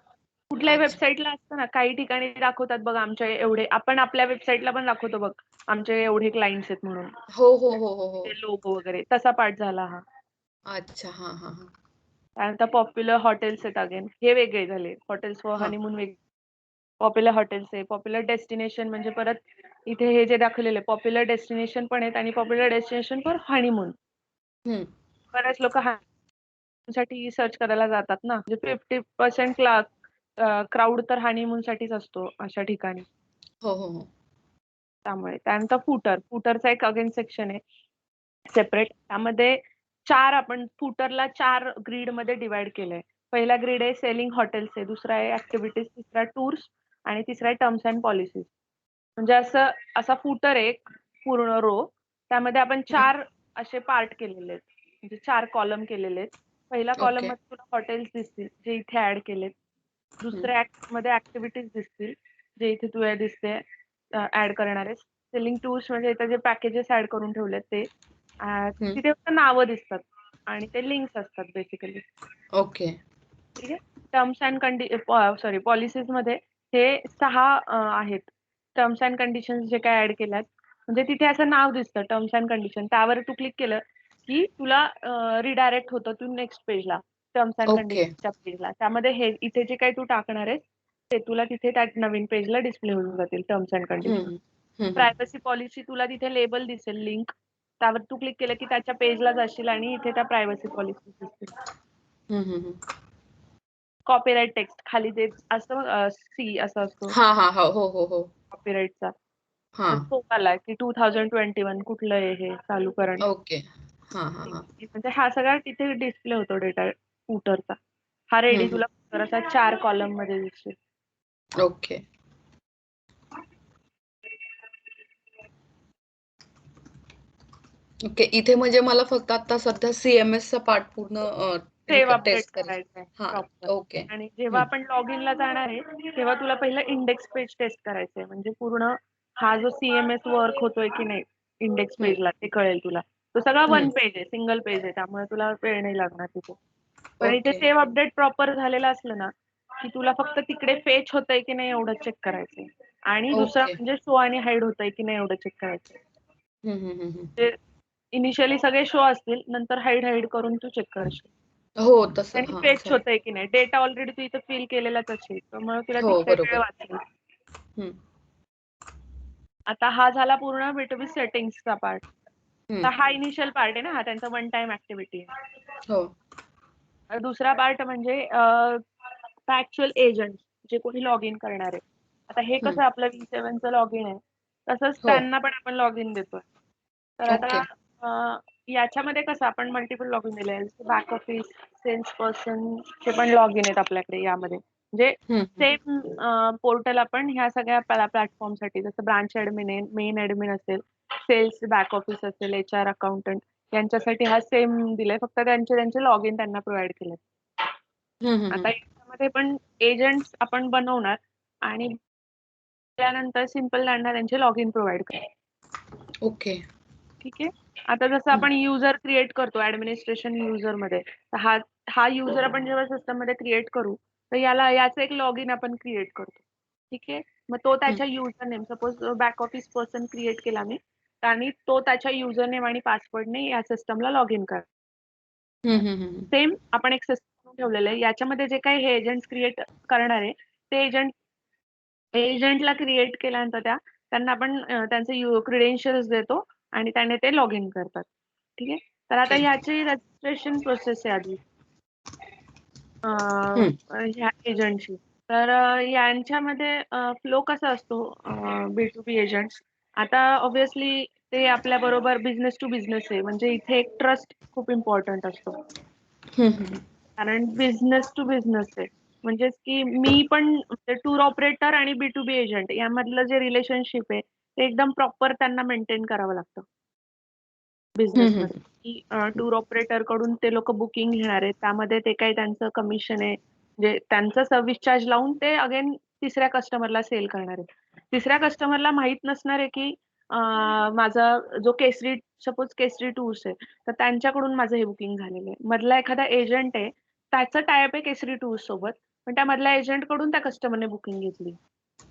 कुठल्याही अच्छा. वेबसाईटला असतं ना, काही ठिकाणी दाखवतात बघ आमचे एवढे आपण आपल्या वेबसाईटला पण दाखवतो बघ, आमचे एवढे क्लायंट्स आहेत म्हणून. हो, हो, हो, हो, हो. ते लोगो वगैरे तसा पार्ट झाला हा. अच्छा. हां, हां, हां. त्यानंतर पॉप्युलर हॉटेल्स आहेत अगेन. हे वेगळे झाले. हॉटेल्स फॉर हां. हनीमून वेगळे. पॉप्युलर हॉटेल्स आहे. पॉप्युलर डेस्टिनेशन म्हणजे परत इथे हे जे दाखवलेले पॉप्युलर डेस्टिनेशन पण आहेत आणि पॉप्युलर डेस्टिनेशन फॉर हनीमून. हं. बरेच लोकं हनीमूनसाठी सर्च करायला जातात ना. म्हणजे 50% क्राउड तर हनीमूनसाठीच असतो अशा ठिकाणी. हो, हो, हो. त्यामुळे. त्यानंतर फुटरचा एक अगेन सेक्शन आहे सेपरेट. त्यामध्ये 4 आपण फुटरला 4 ग्रिडमध्ये डिव्हाईड केलंय. पहिला ग्रिड आहे सेलिंग हॉटेल्स आहे, दुसरा आहे ॲक्टिव्हिटीज, तिसरा टूर्स आणि तिसरा आहे टर्म्स अँड पॉलिसीज. म्हणजे असा फुटर आहे पूर्ण रो. त्यामध्ये आपण हं. 4 असे पार्ट केलेले आहेत. म्हणजे 4 कॉलम केलेले आहेत. पहिल्या ओके. कॉलममध्ये तुला हॉटेल्स दिसतील, जे इथे ॲड केलेत. हं. दुसऱ्या मध्ये ॲक्टिव्हिटीज दिसतील, जे इथे तुला दिसते ॲड करणार आहेस. सेलिंग टूल्स म्हणजे इथे जे पॅकेजेस ॲड करून ठेवलेत ते. हं. तिथे फक्त नावं दिसतात आणि ते लिंक्स असतात बेसिकली. ओके. ठीक आहे. टर्म्स अँड पॉलिसीजमध्ये हे 6 आहेत. टर्म्स अँड कंडिशन्स जे काही ॲड केल्यात, म्हणजे तिथे असं नाव दिसतं टर्म्स अँड कंडिशन. त्यावर तू क्लिक केलं, की तुला रिडायरेक्ट होतं तू नेक्स्ट पेजला, टर्म्स अँड ओके. कंडिशन्सच्या पेजला. त्यामध्ये हे इथे जे काही तू टाकणार आहेस, ते तुला तिथे त्या नवीन पेजला डिस्प्ले होऊन जातील टर्म्स अँड कंडिशन. हं. हं, हं. प्रायव्हसी पॉलिसी तुला तिथे लेबल दिसेल लिंक. त्यावर तू क्लिक केलं, की त्याच्या पेजला जाशील आणि इथे त्या प्रायव्हसी पॉलिसी दिसतील. हं, हं, हं. कॉपीराइट टेक्स्ट खाली ते असतं सी असं असतो हां, हां, हां. हो, हो, हो. कॉपीराइटचा. तर हां. तो आलाय की 2021 कुठलं आहे हे चालू करंट. ओके. हां, हां, हां. म्हणजे हा सगळा तिथे डिस्प्ले होतो डेटा फुटरचा. हा हं, रेडी हं. तुला फुटर असा 4 कॉलम मध्ये दिसेल. ओके. ओके. इथे म्हणजे मला फक्त आता सध्या CMSचा पार्ट पूर्ण सेव्ह अपडेट टेस्ट करायचा. करायचं आहे हां. प्रॉपर. ओके. आणि जेव्हा हं. आपण लॉग इनला जाणार आहे तेव्हा तुला पहिलं इंडेक्स पेज टेस्ट करायचं आहे. म्हणजे पूर्ण हा जो CMS वर्क होतोय की नाही इंडेक्स हं. पेजला ते कळेल तुला. तो सगळा हं. वन पेज आहे, सिंगल पेज आहे. त्यामुळे तुला वेळ नाही लागणार तिथे. पण इथे ओके. सेव्ह अपडेट प्रॉपर झालेलं असलं ना, की तुला फक्त तिकडे फेच होतंय की नाही एवढं चेक करायचंय. आणि दुसरा ओके. म्हणजे शो आणि हाईड होतंय की नाही एवढं चेक करायचंय. हं, हं, हं, हं. म्हणजे इनिशियली सगळे शो असतील, नंतर हाईड करून तू चेक करशील. हो, तसं. आणि हां, फेच असं आहे. होतंय की नाही. डेटा ऑलरेडी तू इथं फिल केलेलाच असेल. त्यामुळे तुला हो, तिथे वेळ बरोबर. वाचेल. हं. आता हा झाला पूर्ण B2B सेटिंग्सचा पार्ट. हं. तर हा इनिशियल पार्ट आहे ना, हा त्यांचा वन टाईम ॲक्टिव्हिटी आहे. हो. दुसरा पार्ट म्हणजे ॲक्चुअल एजंट जे कोणी लॉग इन करणार आहे. आता हे हं. कसं आपलं V7चं लॉग इन आहे, तसंच हो. त्यांना पण आपण लॉग इन देतोय. तर आता ओके. याच्यामध्ये कसं आपण मल्टिपल लॉग इन दिले आहे. बॅक ऑफिस, सेल्स पर्सनचे पण लॉग इन आहेत आपल्याकडे यामध्ये. म्हणजे हं, हं. सेम पोर्टल आपण ह्या सगळ्या प्लॅटफॉर्मसाठी जसं ब्रांच ॲडमिन आहे, मेन ॲडमिन असेल, सेल्स बॅक ऑफिस असेल, HR अकाउंटंट यांच्यासाठी हा सेम दिलाय. फक्त त्यांचे त्यांचे लॉग इन त्यांना प्रोव्हाईड केलेत. हं, हं, हं. आता याच्यामध्ये पण एजंट्स आपण बनवणार आणि त्यानंतर सिंपल त्यांना त्यांचे लॉग इन प्रोव्हाईड करणार. ओके. ठीक आहे. आता जसं हं. आपण युजर क्रिएट करतो ॲडमिनिस्ट्रेशन युजरमध्ये, तर हा युजर आपण जेव्हा सिस्टममध्ये क्रिएट करू, तर याचं एक लॉगिन आपण क्रिएट करतो. ठीक आहे. मग तो हं. त्याच्या user name suppose back office person create केला मी आणि तो त्याच्या युजर नेम आणि पासवर्डने या सिस्टमला लॉग इन करणार. हं, हं, हं, हं. सेम आपण एक सिस्टम ठेवलेलं आहे. याच्यामध्ये जे काही हे एजंट्स क्रिएट करणार आहे, ते एजंटला क्रिएट केल्यानंतर त्यांना आपण त्यांचे क्रेडेन्शियल्स देतो आणि त्याने ते लॉग इन करतात. ठीक आहे. तर आता ओके. ह्याची रजिस्ट्रेशन प्रोसेस आहे आधी हं. ह्या एजंटची. तर यांच्यामध्ये फ्लो कसा असतो B2B एजंट्स. आता ऑब्व्हियसली ते आपल्याबरोबर बिझनेस टू बिझनेस आहे. म्हणजे इथे एक ट्रस्ट खूप इम्पोर्टंट असतो. हं, हं, हं. कारण बिझनेस टू बिझनेस आहे. म्हणजेच की मी पण टूर ऑपरेटर आणि B2B एजंट यामधलं जे रिलेशनशिप आहे, ते एकदम प्रॉपर त्यांना मेंटेन करावं लागतं हं, हं, बिझनेसमध्ये. हं. की टूर ऑपरेटरकडून ते लोकं बुकिंग घेणार आहेत. त्यामध्ये ते काही त्यांचं कमिशन आहे. म्हणजे त्यांचं सर्व्हिस चार्ज लावून ते अगेन तिसऱ्या कस्टमरला सेल करणार आहेत. तिसऱ्या कस्टमरला माहीत नसणार आहे की माझा जो सपोज केसरी टूर्स आहे, तर त्यांच्याकडून माझं हे बुकिंग झालेलं आहे. मधला एखादा एजंट आहे, त्याचं टाय अप आहे केसरी टूर्स सोबत. पण त्या मधल्या एजंटकडून त्या कस्टमरने बुकिंग घेतली.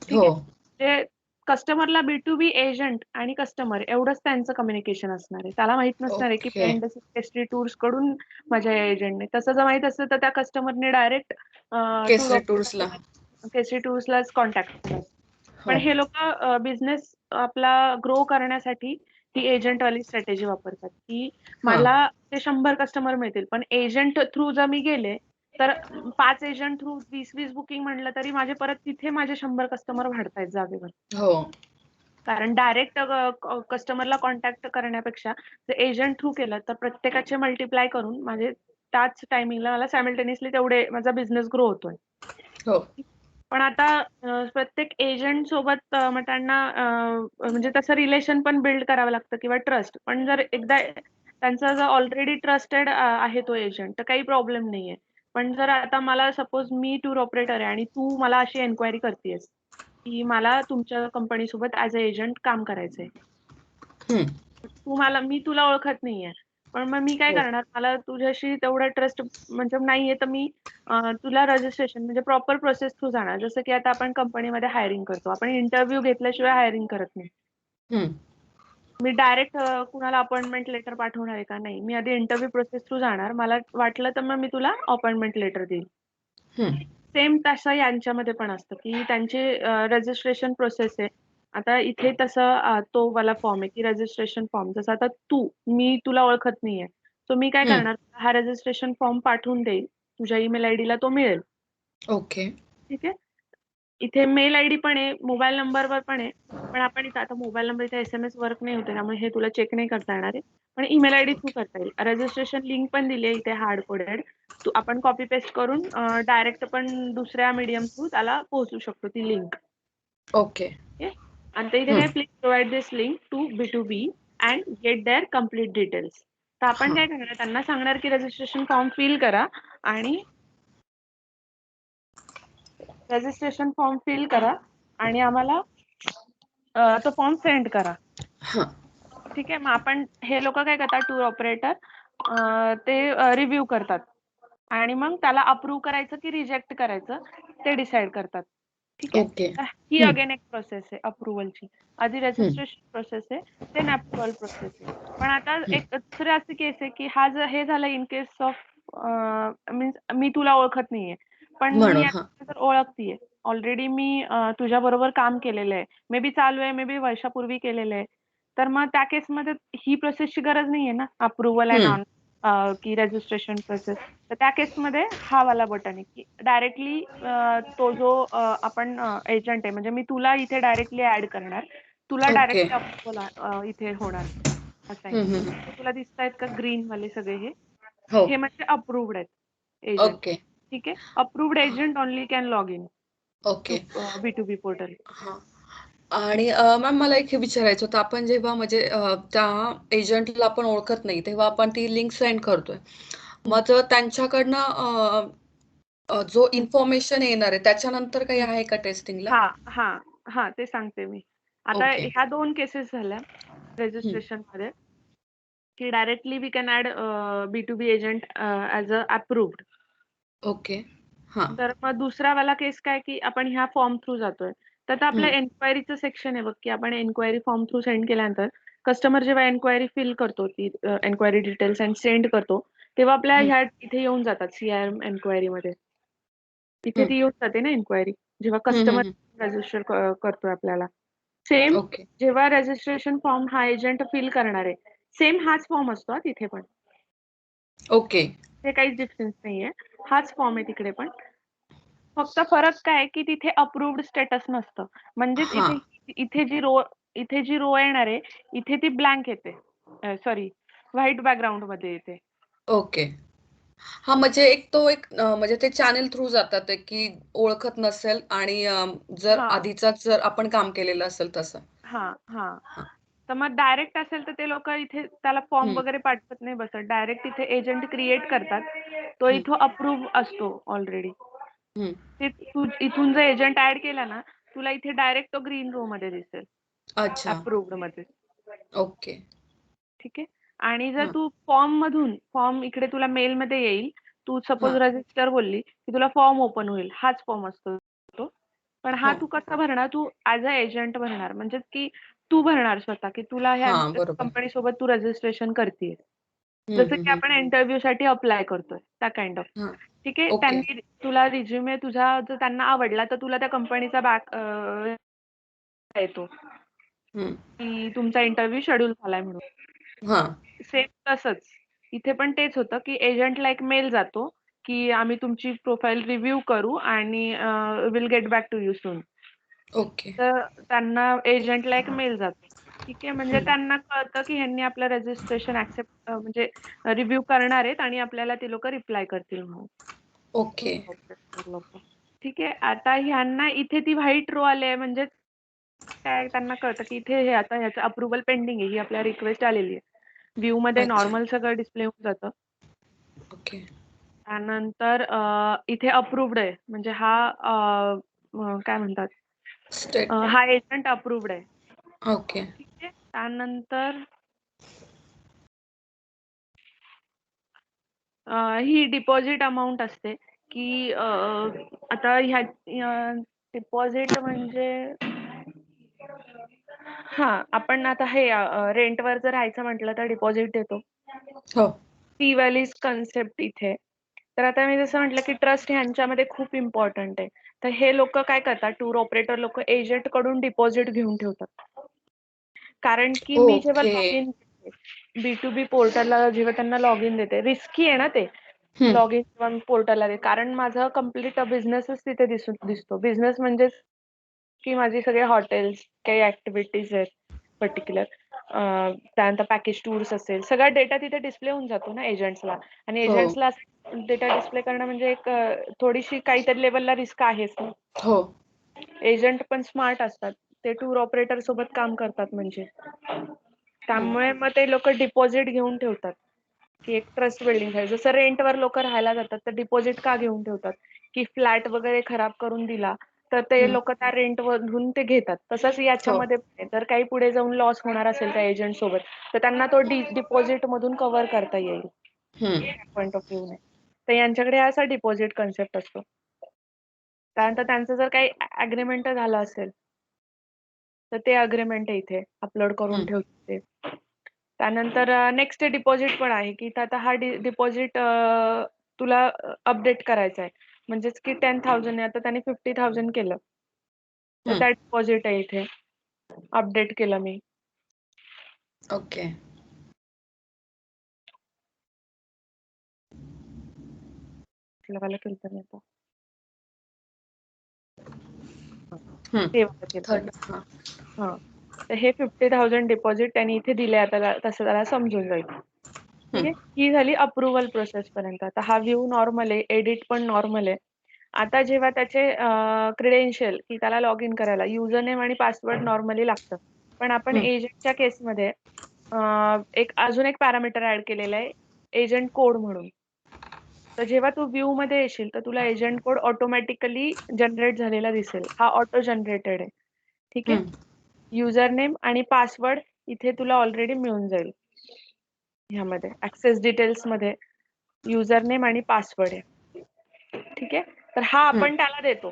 ठीक हो. आहे. ते कस्टमरला B2B एजंट आणि कस्टमर एवढंच त्यांचं कम्युनिकेशन असणार आहे. त्याला माहीत नसणार आहे की ओके. पेन पेस्ट्री टूर्सकडून माझ्या या एजंटने. तसं जर माहीत असतं तर त्या कस्टमरने डायरेक्ट टूर केसरी टूर्सला. ऑपरेटर केसरी टूर्सलाच कॉन्टॅक्ट केला. पण हो. हे लोकं बिझनेस आपला ग्रो करण्यासाठी ही एजंटवाली स्ट्रॅटेजी वापरतात, की हां. मला ते 100 कस्टमर मिळतील. पण एजंट थ्रू जर मी गेले, तर 5 एजंट थ्रू 20-20 बुकिंग म्हटलं तरी परत तिथे माझे 100 कस्टमर वाढतायत जागेवर. हो. कारण डायरेक्ट कस्टमरला कॉन्टॅक्ट करण्यापेक्षा जर एजंट थ्रू केलं, तर प्रत्येकाचे मल्टिप्लाय करून माझे त्याच टायमिंगला मला सायमल्टेनियसली तेवढे माझा बिझनेस ग्रो होतोय. हो. पण आता प्रत्येक एजंट सोबत मग त्यांना म्हणजे तसं रिलेशन पण बिल्ड करावं लागतं किंवा ट्रस्ट. पण जर एकदा त्यांचा जर ऑलरेडी ट्रस्टेड आहे तो एजंट, तर काही प्रॉब्लेम नाहीये. पण जर आता मला सपोज मी टूर ऑपरेटर आहे आणि तू मला अशी एन्क्वायरी करतेयस, की मला तुमच्या कंपनीसोबत ॲज अ एजंट काम करायचंय. हं. मी तुला ओळखत नाहीये. पण मग मी काय हो. करणार, मला तुझ्याशी तेवढा ट्रस्ट म्हणजे नाहीये, तर मी तुला रजिस्ट्रेशन म्हणजे प्रॉपर प्रोसेस थ्रू जाणार. जसं की आता आपण कंपनीमध्ये हायरिंग करतो. आपण इंटरव्ह्यू घेतल्याशिवाय हायरिंग करत नाही. हं. मी डायरेक्ट कुणाला अपॉइंटमेंट लेटर पाठवणार आहे का? नाही. मी आधी इंटरव्ह्यू प्रोसेस थ्रू जाणार. मला वाटलं तर मग मी तुला अपॉइंटमेंट लेटर देईल. हं. सेम तसं यांच्यामध्ये पण असतं, की त्यांची रजिस्ट्रेशन प्रोसेस आहे. आता इथे तसं तो वाला फॉर्म आहे, की रजिस्ट्रेशन फॉर्म. जसं आता मी तुला ओळखत नाहीये. सो मी काय हं. करणार, हा रजिस्ट्रेशन फॉर्म पाठवून देईल. तुझ्या ईमेल आयडीला तो मिळेल. ओके. ठीक आहे. इथे मेल आयडी पण आहे, मोबाईल नंबरवर पण आहे. पण आपण इथं आता मोबाईल नंबर इथे SMS वर्क नाही होते, त्यामुळे हे तुला चेक नाही करता येणार आहे. पण ईमेल आयडी थ्रू ओके. करता येईल. रजिस्ट्रेशन लिंक पण दिली आहे इथे हार्ड कोडेड. आपण कॉपी पेस्ट करून डायरेक्ट पण दुसऱ्या मीडियम थ्रू त्याला पोहोचू शकतो ती लिंक. ओके. ओके. आणि ते इथे हं. काय please provide this link to B2B and get their complete details. तर आपण हा काय करणार, त्यांना सांगणार की रजिस्ट्रेशन फॉर्म फिल करा आणि रजिस्ट्रेशन फॉर्म फिल करा आणि आम्हाला तो फॉर्म सेंड करा. हा ठीक आहे. मग आपण हे लोक काय करतात, टूर ऑपरेटर ते रिव्ह्यू करतात आणि मग त्याला अप्रूव्ह करायचं की रिजेक्ट करायचं ते डिसाईड करतात. ठीक आहे. ओके तर ही अगेन एक प्रोसेस आहे अप्रुव्हलची. आधी रजिस्ट्रेशन प्रोसेस आहे, देन अप्रुव्हल प्रोसेस आहे. पण आता एक दुसरी अशी केस आहे की हा जर हे झालं इन केस ऑफ मीन्स मी तुला ओळखत नाहीये, पण मी म्हणून. हा आता तर ओळखतीये. ऑलरेडी मी तुझ्या बरोबर काम केलेलं आहे. मे बी चालू आहे, मे बी वर्षापूर्वी केलेलं आहे. तर मग त्या केसमध्ये ही प्रोसेसची गरज नाहीये ना, अप्रुव्हल अँड ऑन की रजिस्ट्रेशन प्रोसेस. तर त्या केसमध्ये हा वाला बटन आहे की डायरेक्टली तो जो आपण एजंट आहे, म्हणजे मी तुला इथे डायरेक्टली ऍड करणार, तुला ओके. डायरेक्टली अप्रुव्हल इथे होणार असाईन. हे तुला दिसतायत का ग्रीन वाले सगळे हो हे म्हणजे अप्रुव्ड आहेत एजंट. ओके ठीक आहे. Approved agent only can log in to okay. B2B portal. हा आणि मॅम मला एक हे विचारायचं होतं, आपण जेव्हा म्हणजे त्या एजंटला आपण ओळखत नाही तेव्हा आपण ती लिंक सेंड करतोय. मग जर त्यांच्याकडनं जो इन्फॉर्मेशन येणार आहे त्याच्यानंतर काही आहे का टेस्टिंगला? हा हा हा ते सांगते मी. आता ओके. ह्या 2 केसेस झाल्या हं. रजिस्ट्रेशन मध्ये की directly we can add B2B agent as a approved. Okay. हां. तर मग दुसरा वाला केस काय की आपण ह्या फॉर्म थ्रू जातोय. तर आता आपलं हं. एन्क्वायरीचं सेक्शन आहे बघ, की आपण एन्क्वायरी फॉर्म थ्रू सेंड केल्यानंतर कस्टमर जेव्हा एन्क्वायरी फिल करतो, ती एन्क्वायरी डिटेल्स आणि सेंड करतो, तेव्हा आपल्या हं. ह्या इथे येऊन जातात CRM एन्क्वायरीमध्ये. इथे हं. ती येऊन जाते ना एन्क्वायरी, जेव्हा हं, हं, कस्टमर हं. रजिस्टर करतोय आपल्याला. Same okay. जेव्हा रजिस्ट्रेशन फॉर्म हा एजंट फिल करणार आहे, सेम हाच फॉर्म असतो हा तिथे पण. ओके. ते काहीच डिफरन्स नाहीये. हाच फॉर्म आहे तिकडे पण. फक्त फरक काय आहे, की तिथे अप्रूव्ड स्टेटस नसतं. म्हणजेच हां. इथे जी रो येणार आहे, इथे ती ब्लँक येते. सॉरी व्हाईट बॅकग्राऊंडमध्ये येते. ओके. हां, म्हणजे एक म्हणजे ते चॅनेल थ्रू जातात आहे, की ओळखत नसेल आणि जर हां, आधीचाच जर आपण काम केलेलं असेल तसं. हां, हां. हां. तर मग डायरेक्ट असेल तर ते लोकं इथे त्याला फॉर्म हं. वगैरे पाठवत नाही बसत. डायरेक्ट इथे एजंट क्रिएट करतात. तो हं. इथं अप्रूव्ह असतो ऑलरेडी. हं. ते तू इथून जर एजंट ऍड केला ना, तुला इथे डायरेक्ट तो ग्रीन रो मध्ये दिसेल. अच्छा. अप्रूव्ड मध्ये. ओके. ठीक आहे. आणि जर हां. तू फॉर्म इकडे तुला मेलमध्ये येईल. तू सपोज हां. रजिस्टर बोलली, की तुला फॉर्म ओपन होईल. हाच फॉर्म असतो तो. पण हा हो. तू कसा भरणार? तू ॲज अ एजंट भरणार. म्हणजे की तू भरणार स्वतः, की तुला ह्या हां, बरोबर. कंपनीसोबत तू रजिस्ट्रेशन करतीये. हं, जसं हं, की हं. आपण इंटरव्ह्यूसाठी अप्लाय करतोय, त्या काइंड ऑफ. हां. ठीक आहे. ओके. त्यांनी तुला रिझ्यूमे तुझा जर त्यांना आवडला, तर तुला त्या कंपनीचा येतो, हं. की तुमचा इंटरव्ह्यू शेड्यूल झालाय म्हणून. हां. सेम तसंच. इथे पण तेच होतं, की एजंटला एक मेल जातो, की आम्ही तुमची प्रोफाईल रिव्ह्यू करू आणि will get back to you soon. Okay. तर त्यांना एजंटला एक मेल जातो. ठीक आहे. म्हणजे हं. त्यांना कळतं, की ह्यांनी आपलं रजिस्ट्रेशन म्हणजे रिव्ह्यू करणार आहेत आणि आपल्याला ते लोकं रिप्लाय करतील म्हणून. ओके. लोकं. ठीक आहे. आता ह्यांना इथे ती व्हाईट रो आली आहे म्हणजे काय त्यांना कळतं, की इथे हे आता ह्याचं अप्रूव्हल पेंडिंग आहे. ही आपल्याला रिक्वेस्ट आलेली आहे. व्ह्यूमध्ये अच्छा. नॉर्मल सगळं डिस्प्ले होऊन जातं. ओके. त्यानंतर इथे अप्रूव्ड आहे. म्हणजे हा काय म्हणतात स्टेट हा एजंट अप्रूव्ड आहे. ओके. ठीक आहे. त्यानंतर ही डिपॉझिट अमाउंट असते, की आता ह्या डिपॉझिट म्हणजे हां, आपण आता हे रेंटवर जर राहायचं म्हटलं तर डिपॉझिट देतो. हो. ती वालीच कन्सेप्ट इथे. तर आता मी जसं म्हटलं, की ट्रस्ट ह्यांच्यामध्ये खूप इम्पोर्टंट आहे. तर हे लोकं काय करतात, टूर ऑपरेटर लोकं एजंटकडून डिपॉझिट घेऊन ठेवतात. कारण की मी जेव्हा ओके. लॉग इन B2B पोर्टलला जेव्हा त्यांना लॉग इन देते, रिस्की आहे ना ते. हं. लॉग इन किंवा पोर्टलला ते. कारण माझा कंप्लीट बिझनेसच तिथे दिसतो. बिझनेस म्हणजेच की माझी सगळे हॉटेल्स, काही ॲक्टिव्हिटीज आहेत पर्टिक्युलर. त्यानंतर पॅकेज टूर्स असेल, सगळा डेटा तिथे डिस्प्ले होऊन जातो ना एजंट्सला. आणि हो. एजंट्सला डेटा डिस्प्ले करणं म्हणजे एक थोडीशी काहीतरी लेव्हलला रिस्क आहेच ना. हो. एजंट पण स्मार्ट असतात. ते टूर ऑपरेटर सोबत काम करतात म्हणजे. त्यामुळे मग ते लोक डिपॉझिट घेऊन ठेवतात की एक ट्रस्ट बिल्डिंग आहे. जसं रेंटवर लोक राहायला जातात तर डिपॉझिट का घेऊन ठेवतात की फ्लॅट वगैरे खराब करून दिला तर ते लोक त्या रेंट वरून ते घेतात. तसंच याच्यामध्ये पण आहे. जर काही पुढे जाऊन लॉस होणार असेल त्या एजंट सोबत तर त्यांना तो डिपॉझिट मधून कव्हर करता येईल पॉईंट ऑफ व्ह्यू ने. तर यांच्याकडे असा डिपॉझिट कन्सेप्ट असतो. त्यानंतर त्यांचं जर काही अग्रीमेंट झालं असेल तर ते अग्रीमेंट इथे अपलोड करून ठेवते. त्यानंतर नेक्स्ट डिपॉझिट पण आहे की आता हा डिपॉझिट तुला अपडेट करायचा आहे. म्हणजेच की 10,000 आहे आता त्याने 50,000 केलं तर त्या डिपॉझिट आहे इथे अपडेट केलं मी. ओके. वाला केलं मी आता हा. तर हे 50,000 डिपॉझिट त्यांनी इथे दिले. आता तसं त्याला समजून जाईल. ठीक आहे. ही झाली अप्रुव्हल प्रोसेस पर्यंत. आता हा व्ह्यू नॉर्मल आहे, एडिट पण नॉर्मल आहे. आता जेव्हा त्याचे क्रेडेन्शियल की त्याला लॉग इन करायला युजर नेम आणि पासवर्ड नॉर्मली लागतं. पण आपण एजंटच्या केसमध्ये अजून एक पॅरामीटर ऍड केलेला आहे एजंट कोड म्हणून. तर जेव्हा तू व्ह्यू मध्ये येशील तर तुला एजंट कोड ऑटोमॅटिकली जनरेट झालेला दिसेल. हा ऑटो जनरेटेड आहे. ठीक आहे. युजर नेम आणि पासवर्ड इथे तुला ऑलरेडी मिळून जाईल. ह्यामध्ये ऍक्सेस डिटेल्स मध्ये युजर नेम आणि पासवर्ड आहे. ठीक आहे. तर हा आपण त्याला देतो.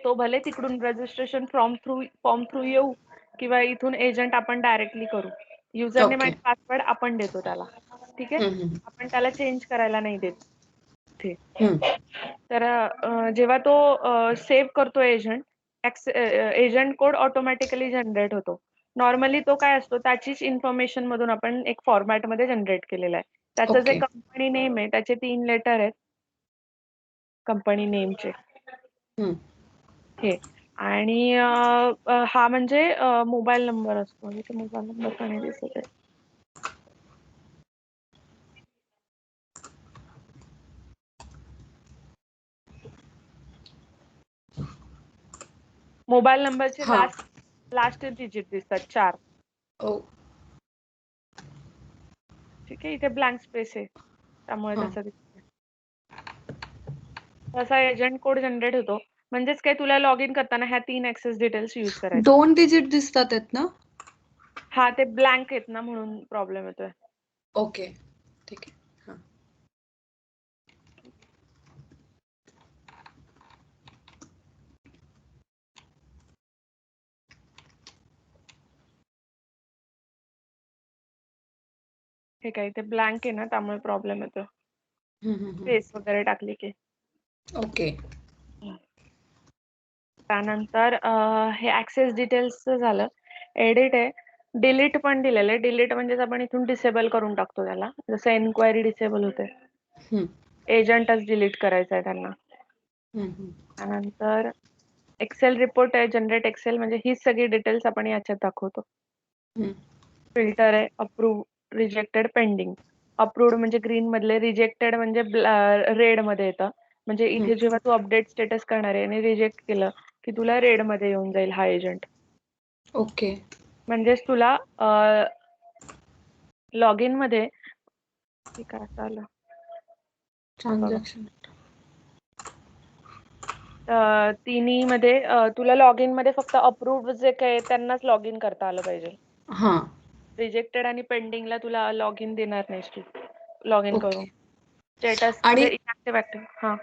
तो भले तिकडून रजिस्ट्रेशन फॉर्म थ्रू येऊ किंवा इथून एजंट आपण डायरेक्टली करू. युजर नेम आणि पासवर्ड आपण देतो त्याला. ठीक आहे. आपण त्याला चेंज करायला नाही देत. तर जेव्हा तो सेव्ह करतो एजंट कोड ऑटोमॅटिकली जनरेट होतो. नॉर्मली तो काय असतो त्याचीच इन्फॉर्मेशन मधून आपण एक फॉर्मॅट मध्ये जनरेट केलेला आहे. त्याचं जे कंपनी नेम आहे त्याचे 3 लेटर आहेत कंपनी नेमचे हे. आणि हा म्हणजे मोबाईल नंबर असतो. इथे मोबाईल नंबर पण दिसत आहे. मोबाईल नंबरचे लास्ट डिजिट दिसतात 4. ठीक आहे. इथे ब्लँक स्पेस आहे त्यामुळे तसं दिसतंय. तसा एजंट कोड जनरेट होतो. म्हणजेच काय तुला लॉग इन करताना ह्या 3 ऍक्सेस डिटेल्स यूज करायचे. 2 डिजिट दिसतात आहेत ना? हा ते ब्लँक आहेत ना म्हणून प्रॉब्लेम येतोय. ओके. ठीक आहे. हे काय ते ब्लँक आहे ना त्यामुळे प्रॉब्लेम येतो. स्पेस वगैरे टाकली की. ओके. त्यानंतर हे ऍक्सेस डिटेल्स झालं. एडिट आहे. डिलीट पण दिलेलं आहे. डिलीट म्हणजे आपण इथून डिसेबल करून टाकतो त्याला. जसं एन्क्वायरी डिसेबल होते. एजंटच डिलीट करायचं आहे त्यांना. त्यानंतर एक्सेल रिपोर्ट आहे. जनरेट एक्सेल म्हणजे ही सगळी डिटेल्स आपण याच्यात दाखवतो. फिल्टर आहे. Approve, rejected, pending. अप्रूव्ड म्हणजे ग्रीन मधले, रिजेक्टेड म्हणजे रेड मध्ये येतं. म्हणजे इथे जेव्हा तू अपडेट स्टेटस करणार आहे आणि रिजेक्ट केलं की तुला रेड मध्ये येऊन जाईल हा एजंट. ओके. म्हणजेच तुला लॉग इन मध्ये काय चाललं ट्रान्झॅक्शन तिन्ही मध्ये तुला लॉग इन मध्ये फक्त अप्रूव्ड जे काही त्यांनाच लॉग इन करता आलं पाहिजे. रिजेक्टेड आणि पेंडिंगला तुला लॉग इन देणार नाहीस तू लॉग इन करून. स्टेटस म्हणजे इनॅक्टिव्ह ऍक्टिव्ह. हा.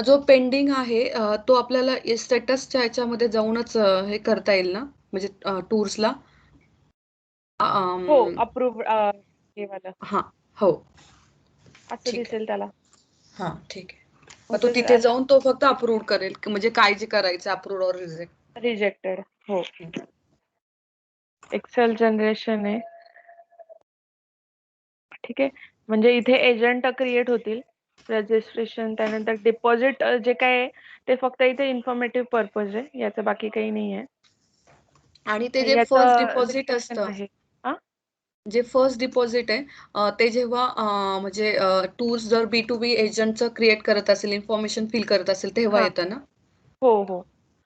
जो पेंडिंग आहे तो आपल्याला स्टेटसच्या ह्याच्यामध्ये जाऊनच हे करता येईल ना? म्हणजे टूर्सला? हो. अप्रूव्ड हे वाला. हो. असं दिसेल त्याला. ठीक आहे. मग तो तिथे जाऊन तो फक्त अप्रूव्ह करेल म्हणजे काय जे करायचं अप्रूव्ड और रिजेक्टेड. हो. एक्सेल जनरेशन आहे. ठीक आहे. म्हणजे इथे एजंट क्रिएट होतील. रजिस्ट्रेशन त्यानंतर डिपॉझिट जे काय आहे ते फक्त इथे इन्फॉर्मेटिव्ह पर्पज आहे. याचं बाकी काही नाही आहे. आणि ते जे फर्स्ट डिपॉझिट असतं जे फर्स्ट डिपॉझिट आहे ते जेव्हा म्हणजे टूर्स जर B2B एजंटचं क्रिएट करत असेल इन्फॉर्मेशन फिल करत असेल तेव्हा येतं ना? हो.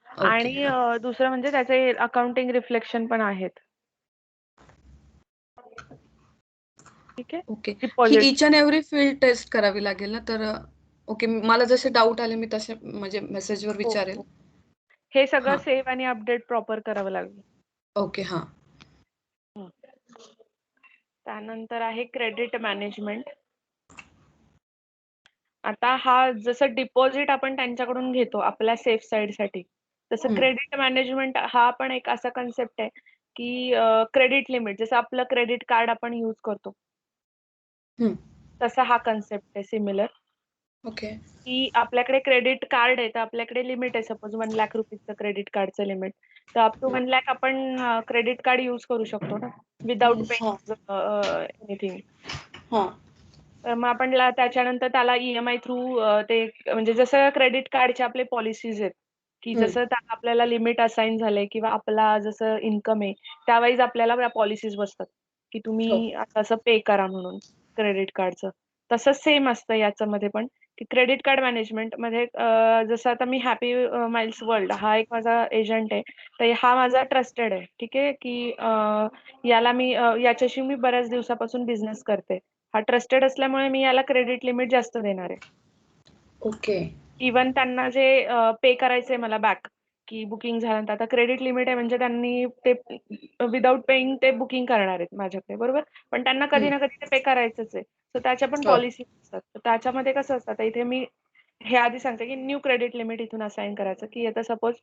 आणि दुसरं म्हणजे त्याचे अकाउंटिंग रिफ्लेक्शन पण आहेत. ठीक आहे. ओके. ही deposit. Each and every field test करावी लागेल ना? तर ओके. मला जसे डाउट आले मी तसे म्हणजे मेसेजवर हो, विचारेल. हो. हे सगळं हां. सेव्ह आणि अपडेट प्रॉपर करावं लागेल. ओके. हां. हं. त्यानंतर आहे क्रेडिट मॅनेजमेंट. आता हा जसं डिपॉझिट आपण त्यांच्याकडून घेतो आपल्या सेफ साईडसाठी, तसं हं. क्रेडिट मॅनेजमेंट हा पण एक असा कन्सेप्ट आहे, की क्रेडिट लिमिट जसं आपलं क्रेडिट कार्ड आपण यूज करतो, हं. तसा हा कन्सेप्ट आहे सिमिलर, ओके. की आपल्याकडे क्रेडिट कार्ड आहे, तर आपल्याकडे लिमिट आहे सपोज ₹1,00,000 क्रेडिट कार्डचं लिमिट. तर अप टू 1,00,000 आपण क्रेडिट कार्ड यूज करू शकतो ना, विदाऊट हां. Paying anything. हां. तर मग आपण त्याच्यानंतर त्याला ई-एम-आय थ्रू ते म्हणजे जसं क्रेडिट कार्डचे आपले पॉलिसीज आहेत, की हं. जसं त्याला आपल्याला लिमिट असाइन झालंय किंवा आपला जसं इन्कम आहे, त्यावाईज आपल्याला त्या पॉलिसीज बसतात, की हो. तुम्ही असं पे करा म्हणून क्रेडिट कार्डचं. तसंच सेम असतं याच्यामध्ये पण, की क्रेडिट कार्ड मॅनेजमेंटमध्ये जसं आता मी हॅपी माइल्स वर्ल्ड हा एक माझा एजंट आहे. तर हा माझा ट्रस्टेड आहे. ठीक आहे, की याच्याशी मी बऱ्याच दिवसापासून बिझनेस करते. हा ट्रस्टेड असल्यामुळे मी याला क्रेडिट लिमिट जास्त देणार आहे. ओके. इव्हन त्यांना जे पे करायचंय मला बॅक, की बुकिंग झाल्यानंतर आता क्रेडिट लिमिट आहे म्हणजे त्यांनी ते विदाऊट पेइंग ते बुकिंग करणार आहेत माझ्याकडे, बरोबर? पण त्यांना कधी हं. ना कधी ते पे करायचंच आहे. तर त्याच्या पण हो. पॉलिसी असतात. तर त्याच्यामध्ये कसं असतं, आता इथे मी हे आधी सांगते, की न्यू क्रेडिट लिमिट इथून असाइन करायचं, की आता सपोज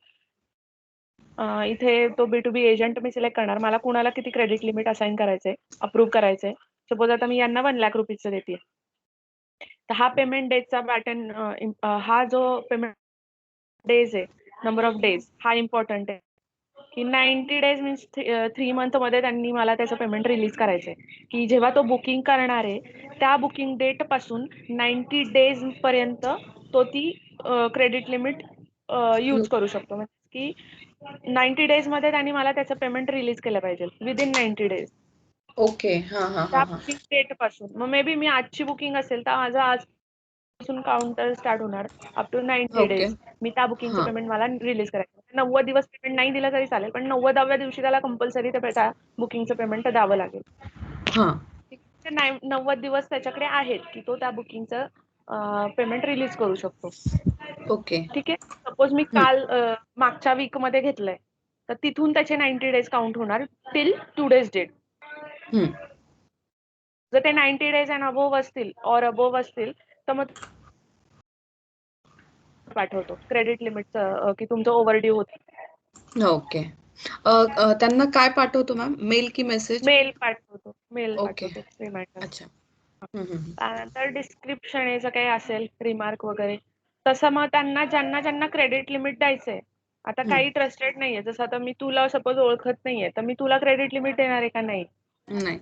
इथे तो बी-टू-बी एजंट मी सिलेक्ट करणार. मला कुणाला किती क्रेडिट लिमिट असाइन करायचंय, अप्रूव्ह करायचंय. सपोज आता मी यांना ₹1,00,000 देतेय. तर हा पेमेंट डेजचा हा जो पेमेंट डेज आहे, नंबर ऑफ डेज हा इम्पोर्टंट आहे, की 90 डेज मीन्स 3 मंथमध्ये त्यांनी मला त्याचं पेमेंट रिलीज करायचंय, की जेव्हा तो बुकिंग करणार आहे, त्या बुकिंग डेटपासून 90 डेज पर्यंत तो ती क्रेडिट लिमिट यूज यूज करू शकतो. म्हणजे की 90 डेजमध्ये त्यांनी मला त्याचं पेमेंट रिलीज केलं पाहिजे विदिन 90 डेज. ओके. हां, हां, त्या हां, हां. बुकिंग डेटपासून. मग मे बी मी आजची बुकिंग असेल, तर माझं आजपासून काउंटर स्टार्ट होणार अप टू 90 ओके. डेज. मी त्या बुकिंगचं हां. पेमेंट मला रिलीज करायचं. 90 दिवस पेमेंट नाही दिलं तरी चालेल, पण 90व्या दिवशी त्याला कंपल्सरी त्या बुकिंगचं पेमेंट द्यावं लागेल. हां. ठीक आहे. 90 दिवस त्याच्याकडे आहेत, की तो त्या बुकिंगचं पेमेंट रिलीज करू शकतो. ओके. ठीक आहे. सपोज मी हं. काल मागच्या वीकमध्ये घेतलंय, तर तिथून त्याचे 90 डेज काउंट होणार टिल टुडेज डेट. हं. जर ते 90 डेज अँड अबोव्ह असतील ऑर अबोव्ह असतील, तर मग पाठवतो क्रेडिट लिमिटचं की तुमचं ओव्हरड्यू होतं. ओके. त्यांना काय पाठवतो मॅम? मेल की मेसेज? Mail okay. पाठवते रिमाइंडर. अच्छा. हं, हं, हं. त्यानंतर डिस्क्रिप्शन याचं काही असेल रिमार्क वगैरे, तसं मग ज्यांना क्रेडिट लिमिट द्यायचंय. आता हं. काही ट्रस्टेड नाहीये. जसं आता मी तुला सपोज ओळखत नाहीये, तर मी तुला क्रेडिट लिमिट देणार आहे का? नाही. नाही.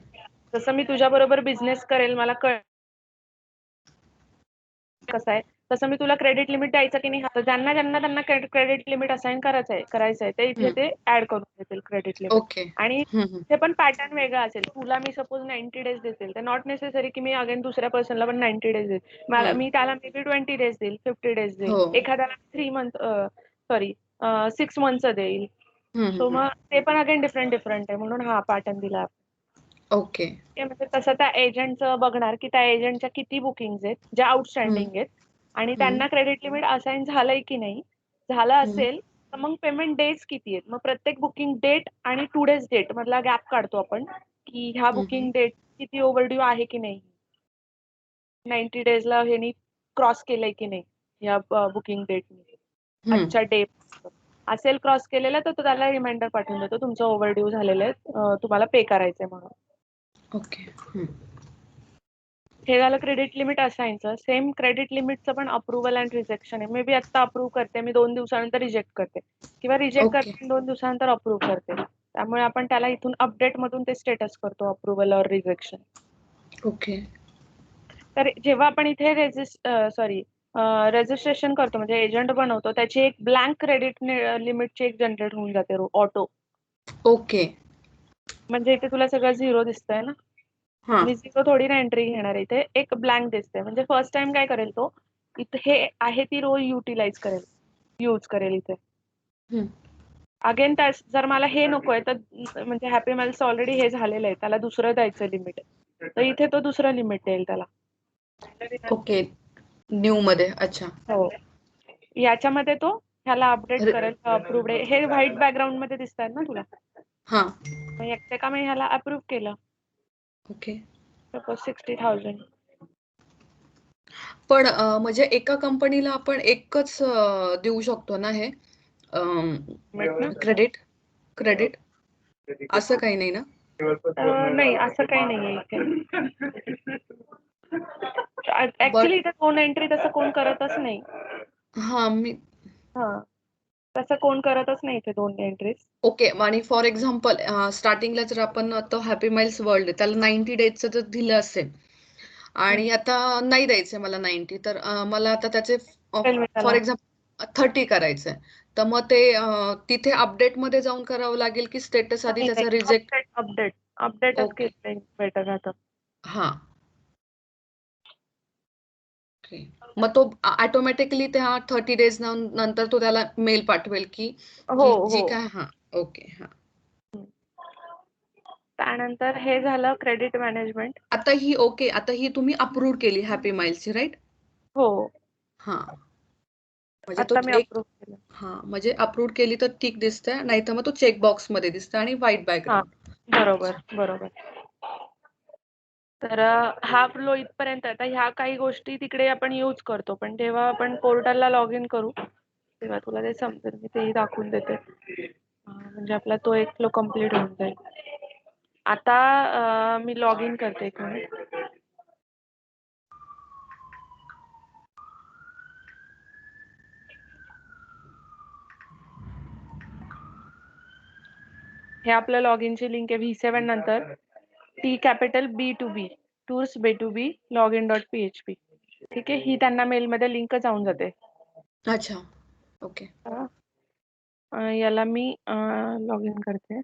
जसं मी तुझ्याबरोबर बिझनेस करेल, मला कसं आहे, तसं मी तुला क्रेडिट लिमिट द्यायचं की नाही, तर ज्यांना त्यांना क्रेडिट लिमिट असाइन करायचंय ते इथे हं. ते ॲड करून देतील क्रेडिट लिमिट. ओके. आणि हं, हं. ते पण पॅटर्न वेगळा असेल. तुला मी सपोज 90 डेज देतील, तर नॉट नेसेसरी की मी अगेन दुसऱ्या पर्सनला पण 90 डेज देईल. हं. मी त्याला मे बी 20 डेज देईल, 50 डेज देईल. हो. एखाद्याला 3 मंथ सॉरी 6 मंथचं देईल. हं, हं, सो हं. मग ते पण अगेन डिफरंट आहे. म्हणून हा पॅटर्न दिला. ओके. ते म्हणजे तसं त्या एजंटचं बघणार, की त्या एजंटच्या किती बुकिंग्ज आहेत, ज्या हं. आउटस्टँडिंग आहेत आणि हं. त्यांना क्रेडिट लिमिट असाइन झालंय की नाही. झालं हं. असेल, तर मग पेमेंट डेज किती आहेत. मग प्रत्येक बुकिंग डेट आणि टुडेज डेट मधला गॅप काढतो आपण, की ह्या हं, हं. बुकिंग डेट किती ओव्हरड्यू आहे की नाही. 90 डेजला ह्यानी क्रॉस केलंय की नाही, ह्या बुकिंग डेटनी. हं. आजच्या डे असेल क्रॉस केलेलं, तर तो त्याला रिमाइंडर पाठवून देतो, तुमचं ओव्हरड्यू झालेलं आहे, तुम्हाला पे करायचंय म्हणून. ओके. हं. हे झालं क्रेडिट लिमिट असायनचं. सेम क्रेडिट लिमिटचं पण अप्रूव्हल अँड रिजेक्शन आहे. मे बी आत्ता अप्रूव्ह करते, मी 2 दिवसानंतर रिजेक्ट करते किंवा रिजेक्ट ओके. करते आणि 2 दिवसानंतर अप्रूव्ह करते. त्यामुळे आपण त्याला इथून अपडेटमधून ते स्टेटस करतो अप्रूव्हल ऑर रिजेक्शन. ओके. तर जेव्हा आपण इथे रजिस्ट्रेशन करतो म्हणजे एजंट बनवतो, त्याची एक ब्लँक क्रेडिट लिमिटची एक जनरेट होऊन जाते ऑटो. ओके. म्हणजे इथे तुला सगळं 0 दिसतंय ना. हां. मी 0 थोडी ना एंट्री घेणार आहे. इथे एक ब्लँक दिसतंय. म्हणजे फर्स्ट टाईम काय करेल तो, इथे हे आहे ती रो युटिलाइज करेल, यूज करेल इथे. हं. अगेन जर मला हे नकोय, तर म्हणजे हॅपी माइल्स ऑलरेडी हे झालेलं आहे. त्याला दुसरं द्यायचं लिमिट. तर इथे तो दुसरा लिमिट देईल त्याला. ओके. न्यू मध्ये. अच्छा. हो. याच्यामध्ये तो ह्याला अपडेट अरे, करेल अप्रूव्ड आहे. हे व्हाईट बॅकग्राऊंड मध्ये दिसतात ना तुला. हा. मग एकटे का मी ह्याला अप्रूव्ह केलं. ओके. सपोज 60,000. पण म्हणजे एका कंपनीला आपण एकच देऊ शकतो ना हे क्रेडिट क्रेडिट असं काही नाही ना? नाही असं काही नाहीये इथे. बट ऍक्च्युली इथे कोण एंट्री तसं कोण करतच नाही. हा मी हा. तसं कोण करतच नाही इथे 2 एंट्रीज. ओके. आणि फॉर एक्झाम्पल स्टार्टिंगला जर आपण आता हॅपी माइल्स वर्ल्ड त्याला 90 डेजचं जर दिलं असेल आणि आता नाही द्यायचंय मला 90, तर मला आता त्याचे फॉर एक्झाम्पल 30 करायचंय. तर मग ते तिथे अपडेट मध्ये जाऊन करावं लागेल की स्टेटस आधी नाही त्याचा नाही रिजेक्ट? अपडेटच ओके. केलं बेटर राहतं. हा. ओके. मग तो ऑटोमॅटिकली त्या 30 डेज नंतर तो त्याला मेल पाठवेल की हो जी हो. काय. हा. ओके. हा. त्यानंतर हे झालं क्रेडिट मॅनेजमेंट. आता ही तुम्ही अप्रूव्ह केली हॅपी माइल्सची, राईट? हो. हा. म्हणजे तो आता मी एक. अप्रूव्ह केलं. हा, म्हणजे अप्रूव्ह केली तर ठीक दिसतंय, नाहीतर मग तो चेक बॉक्स मध्ये दिसतंय आणि व्हाईट हा. बॅकग्राऊंड. बरोबर बरोबर. तर हा फ्लो इथपर्यंत. आता ह्या काही गोष्टी तिकडे आपण यूज करतो, पण जेव्हा आपण पोर्टलला लॉग इन करू तेव्हा तुला ते समजेल. मी तेही दाखवून देते. म्हणजे आपला तो एक फ्लो कम्प्लीट होऊन जाईल. आता मी लॉग इन करते 1 मिनिट. हे आपलं लॉग इनची लिंक आहे V7 नंतर T capital B2B tours B2B login.php. ठीक आहे. ही त्यांना मेलमध्ये लिंक जाऊन जाते. अच्छा. ओके. याला मी लॉग इन करते.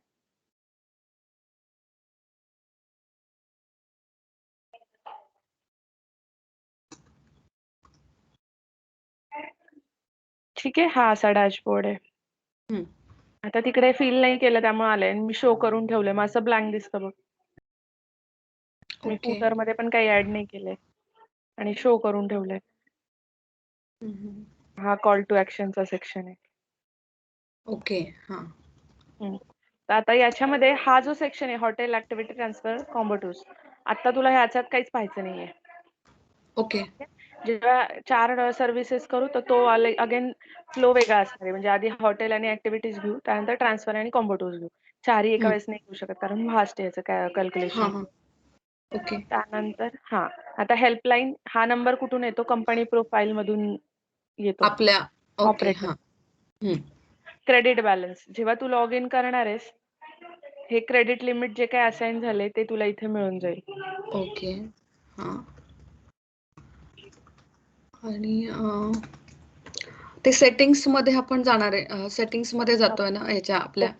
ठीक आहे. हा असा डॅशबोर्ड आहे. हम्म. आता तिकडे फिल नाही केलं त्यामुळे आलंय. मी शो करून ठेवलंय. मग असं ब्लँक दिसतं बघ. मी ओके. फुटर मध्ये पण काही ऍड नाही केलंय आणि शो करून ठेवलंय. हा कॉल टू ऍक्शनचा सेक्शन आहे. ओके. हा. तर आता याच्यामध्ये हा जो सेक्शन आहे hotel activity transfer combo tours. आता तुला ह्याच्यात काहीच पाहायचं नाहीये. ओके. जेव्हा 4 सर्व्हिसेस करू तर तो अगेन फ्लो वेगळा असणार आहे. म्हणजे आधी हॉटेल आणि ऍक्टिव्हिटीज घेऊ, त्यानंतर ट्रान्सफर आणि कॉम्बो टूर्स घेऊ. 4ही एका वेळेस नाही घेऊ शकत कारण व्हास्ट आहे याचं हा. कॅल्क्युलेशन. हा. ओके. त्यानंतर आता हेल्पलाईन हा नंबर कुठून येतो? कंपनी प्रोफाईल मधून येतो. आपल्या. ओके. ऑपरेटर. हा. हम्म. क्रेडिट बॅलन्स जेव्हा तू लॉग इन करणार आहेस, हे क्रेडिट लिमिट जे काही असाइन झाले ते तुला इथे मिळून जाईल. ओके. हा. आणि ते सेटिंग्स मध्ये आपण जाणार आहे. सेटिंग्स मध्ये जातोय ना ह्याच्या आपल्या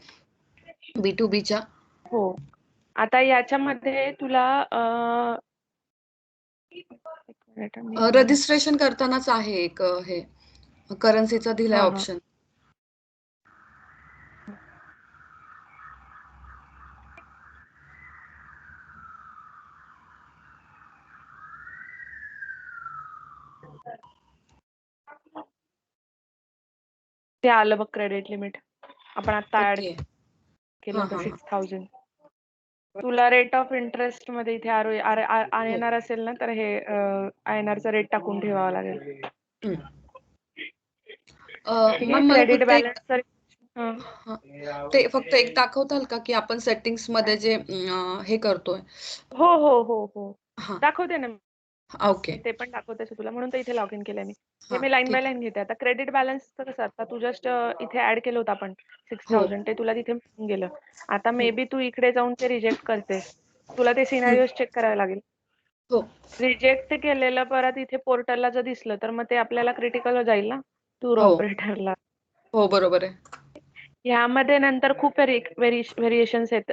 B2Bच्या? हो. आता याच्यामध्ये तुला रजिस्ट्रेशन करतानाच आहे एक हे करन्सीचा दिलाय हा हा ऑप्शन. ते आलं बघ क्रेडिट लिमिट. आपण आता ऍड ओके. केलं हा होतं हा हा. 6,000. तुला रेट ऑफ इंटरेस्ट मध्ये इथे हो. INR असेल ना तर हे INR चा रेट टाकून ठेवावा लागेल. हम्म. ठीक आहे. मॅम मला क्रेडिट फक्त एक. बॅलन्स हा. ते फक्त एक दाखवताल का की आपण सेटिंग्स मध्ये जे हे करतोय? हो हो हो हो. हा. दाखवते ना. ओके. मी ते पण दाखवते तुला, म्हणून तर इथे लॉग इन केलंय मी. हे हा. मी लाईन बाय ठीक. लाईन घेते. आता क्रेडिट बॅलन्सचं कसं, आता तू जस्ट इथे ऍड केलं होतं आपण हो. 6,000, ते तुला तिथे मिळून गेलं. आता मे हम्म. बी तू इकडे जाऊन ते रिजेक्ट करतेस, तुला ते हम्म. सिनारिओज चेक करावे लागेल. हो. रिजेक्ट केलेलं परत इथे पोर्टलला जर दिसलं तर मग ते आपल्याला क्रिटिकल जाईल ना टूर हो. ऑपरेटरला. हो, बरोबर आहे. ह्यामध्ये नंतर खूप व्हेरिएशन्स आहेत.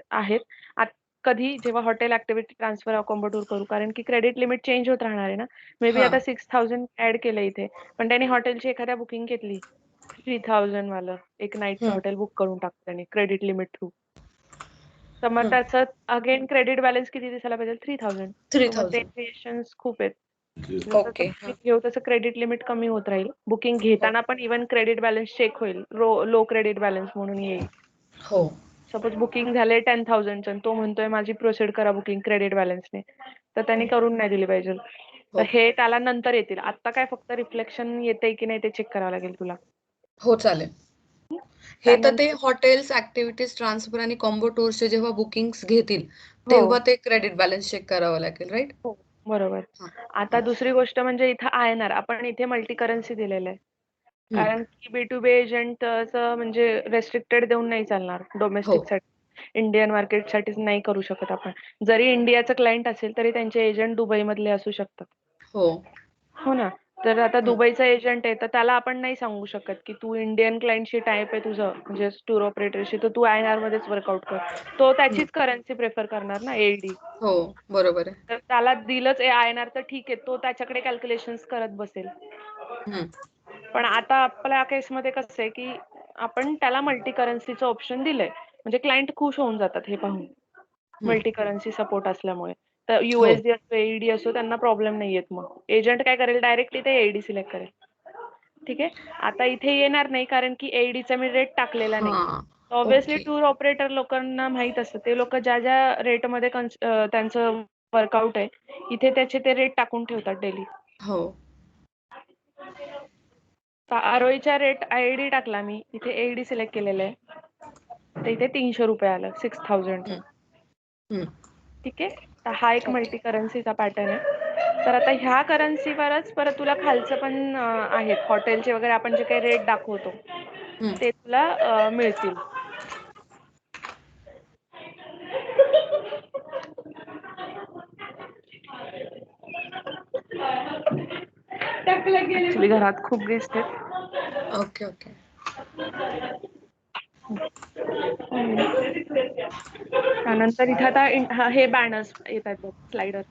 कधी जेव्हा hotel activity transfer combo tour करू, कारण की क्रेडिट लिमिट चेंज होत राहणार आहे ना. मे बी हा. आता 6,000 ऍड केलं इथे, पण त्यांनी हॉटेलची एखाद्या बुकिंग घेतली 3,000 वालं एक नाईटचं हम्म. हॉटेल बुक करून टाकतं त्यांनी क्रेडिट लिमिट थ्रू. तर मग हं. त्याचं अगेन क्रेडिट बॅलन्स किती दिसायला पाहिजे? 3000. तर मग ते 3000. व्हेरिएशन्स खूप आहेत. जसं ओके. बुकिंग हां. घेऊ तसं क्रेडिट लिमिट कमी होत राहील. बुकिंग हो. घेताना पण इव्हन क्रेडिट बॅलन्स चेक होईल. लो क्रेडिट बॅलन्स म्हणून येईल. हो. सपोज बुकिंग झाले 10,000 तो म्हणतोय माझी प्रोसीड करा बुकिंग क्रेडिट बॅलन्सने, तर त्यांनी करून नाही दिली पाहिजे. तर हो. हे त्याला नंतर येतील. आता काय फक्त रिफ्लेक्शन येतंय की नाही ते चेक करावं लागेल तुला. हो, चालेल. हे तर ते त्यानंतर हॉटेल्स, ॲक्टिव्हिटीज, ट्रान्सफर आणि कॉम्बो टूर्सचे जेव्हा बुकिंग्स घेतील, हो. तेव्हा ते क्रेडिट बॅलन्स चेक करावं लागेल, राइट? हो, बरोबर. हां. आता हां. दुसरी गोष्ट म्हणजे इथं INR आपण इथे मल्टी करन्सी दिलेलं आहे. हं. कारण की B2B एजंट असं म्हणजे रेस्ट्रिक्टेड देऊन नाही चालणार हो. डोमेस्टिकसाठी. इंडियन मार्केटसाठीच नाही करू शकत आपण. जरी इंडियाचं क्लायंट असेल तरी त्यांचे एजंट दुबईमधले असू शकतात. हो. हो ना. तर आता हं. दुबईचा एजंट आहे तर त्याला आपण नाही सांगू शकत की तू इंडियन क्लायंटशी टायप आहे तुझं म्हणजे टूर ऑपरेटरशी तर तू INR मध्येच वर्कआउट कर. तो हं. त्याचीच करन्सी प्रिफर करणार ना AED. हो, बरोबर आहे. तर त्याला दिलंच INR तर ठीक आहे. तो त्याच्याकडे कॅल्क्युलेशन्स करत बसेल. हं. पण आता आपल्या केसमध्ये कसं आहे, की आपण त्याला मल्टी करन्सीचं ऑप्शन दिलंय. म्हणजे क्लायंट खुश होऊन जातात हे पाहून. हं. मल्टी करन्सी सपोर्ट असल्यामुळे. तर हो. USD असो, AED असो त्यांना प्रॉब्लेम नाही येत मग. एजंट काय करेल डायरेक्ट इथे AED सिलेक्ट करेल. ठीक आहे. आता इथे येणार नाही कारण की AEDचा मी रेट टाकलेला नाही. हां. Obviously okay. टूर ऑपरेटर लोकांना माहीत असतं. ते लोकं ज्या रेटमध्ये त्यांचं वर्कआउट आहे, इथे त्याचे ते रेट टाकून ठेवतात डेली. हो. आरोईच्या रेट IED टाकला मी. इथे AED सिलेक्ट केलेलं आहे. तर इथे ₹300 आलं 6000चं. हं. हं. ठीक आहे. तर हा एक ओके. मल्टी करन्सीचा पॅटर्न आहे. तर आता ह्या करन्सीवरच परत तुला खालचं पण आहेत. हॉटेलचे वगैरे आपण जे काही रेट दाखवतो, हं. ते तुला मिळतील. ॲक्चुअली घरात खूप गेस्ट आहेत. Okay, okay. त्यानंतर इथे आता हे बॅनर्स येतात बघ स्लाइडर.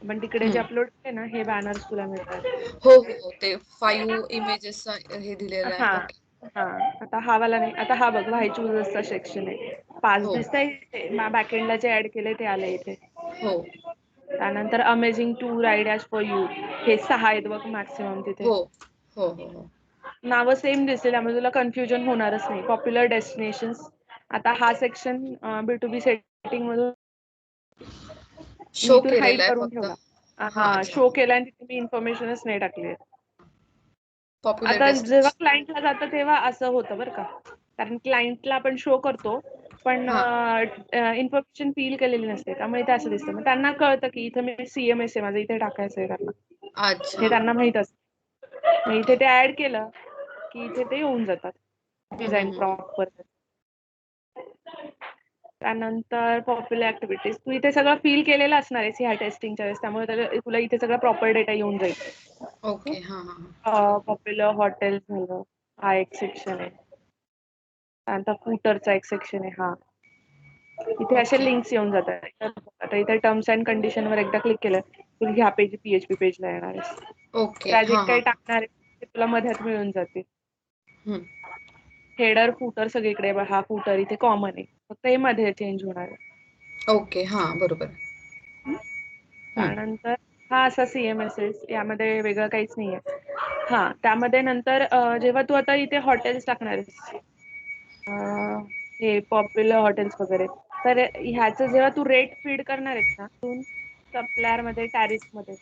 आपण तिकडे जे हं. अपलोड केले ना हे बॅनर्स तुला मिळतात. हो, हो, हो. ते 5 इमेजेसचा हे दिलेलं आहे. हां. ओके. हां. आता हा वाला नाही. आता हा बघ व्हाय चूजर्सचा सेक्शन आहे. 5 हो. दिसतंय इथे. बॅकएंडला जे ॲड केलंय ते आलंय इथे. हो. त्यानंतर amazing tour ideas for you हे 6 आहेत बघ मॅक्सिमम तिथे. हो. हो, हो, हो. नावं सेम दिसतील त्यामुळे तुला कन्फ्युजन होणारच नाही. Popular destinations. आता हा सेक्शन B2B सेटिंगमधून मी शो इथून हाईड केलेला आहे करून फक्त. ठेवला. हां, हां, अच्छा. शो केला आणि तिथे मी इन्फॉर्मेशनच नाही टाकली आहे. पॉप्युलर आता जेव्हा डेस्टिनेशन. क्लायंटला जातं तेव्हा असं होतं बरं का. कारण क्लायंटला आपण शो करतो, पण हां. इन्फॉर्मेशन फिल केलेली नसते. त्यामुळे ते असं दिसतं. मग त्यांना कळतं की इथं मी CMS आहे माझं इथे टाकायचं आहे त्यांना. अच्छा. हे त्यांना माहीत असतं. मग ओके. इथे ते ॲड केलं, की इथे ते येऊन जातात. हं, हं, डिझाइन हं, हं. प्रॉपर. त्यानंतर पॉप्युलर ॲक्टिव्हिटीज. तू इथे सगळं फिल केलेलं असणार आहेस ह्या टेस्टिंगच्या वेळेस. त्यामुळे तुला इथे सगळा प्रॉपर डेटा येऊन जाईल. ओके. हां, हां, हां. पॉप्युलर हॉटेल झालं. हा एक सेक्शन आहे. त्यानंतर फुटरचा एक सेक्शन आहे हा. इथे असे ओके. लिंक्स येऊन जातात. आता इथे टर्म्स अँड कंडिशनवर एकदा क्लिक केलं, की ह्या PHP पेजला येणार आहेस. ओके. त्या जे हां, काही हां. टाकणार आहेस ते तुला मध्यात मिळून जातील. हं. हेडर, फुटर सगळीकडे हा फुटर इथे कॉमन आहे. फक्त हे मध्ये चेंज होणार आहे. ओके. हां, बरोबर. हं. त्यानंतर हा असा CMS आहे. यामध्ये वेगळं काहीच नाहीये. हां, त्यामध्ये नंतर जेव्हा तू आता इथे हॉटेल्स टाकणार आहेस, हे पॉप्युलर हॉटेल्स वगैरे, तर ह्याचं जेव्हा तू रेट फीड करणार आहेस ना, सप्लायरमध्ये, टॅरिफमध्ये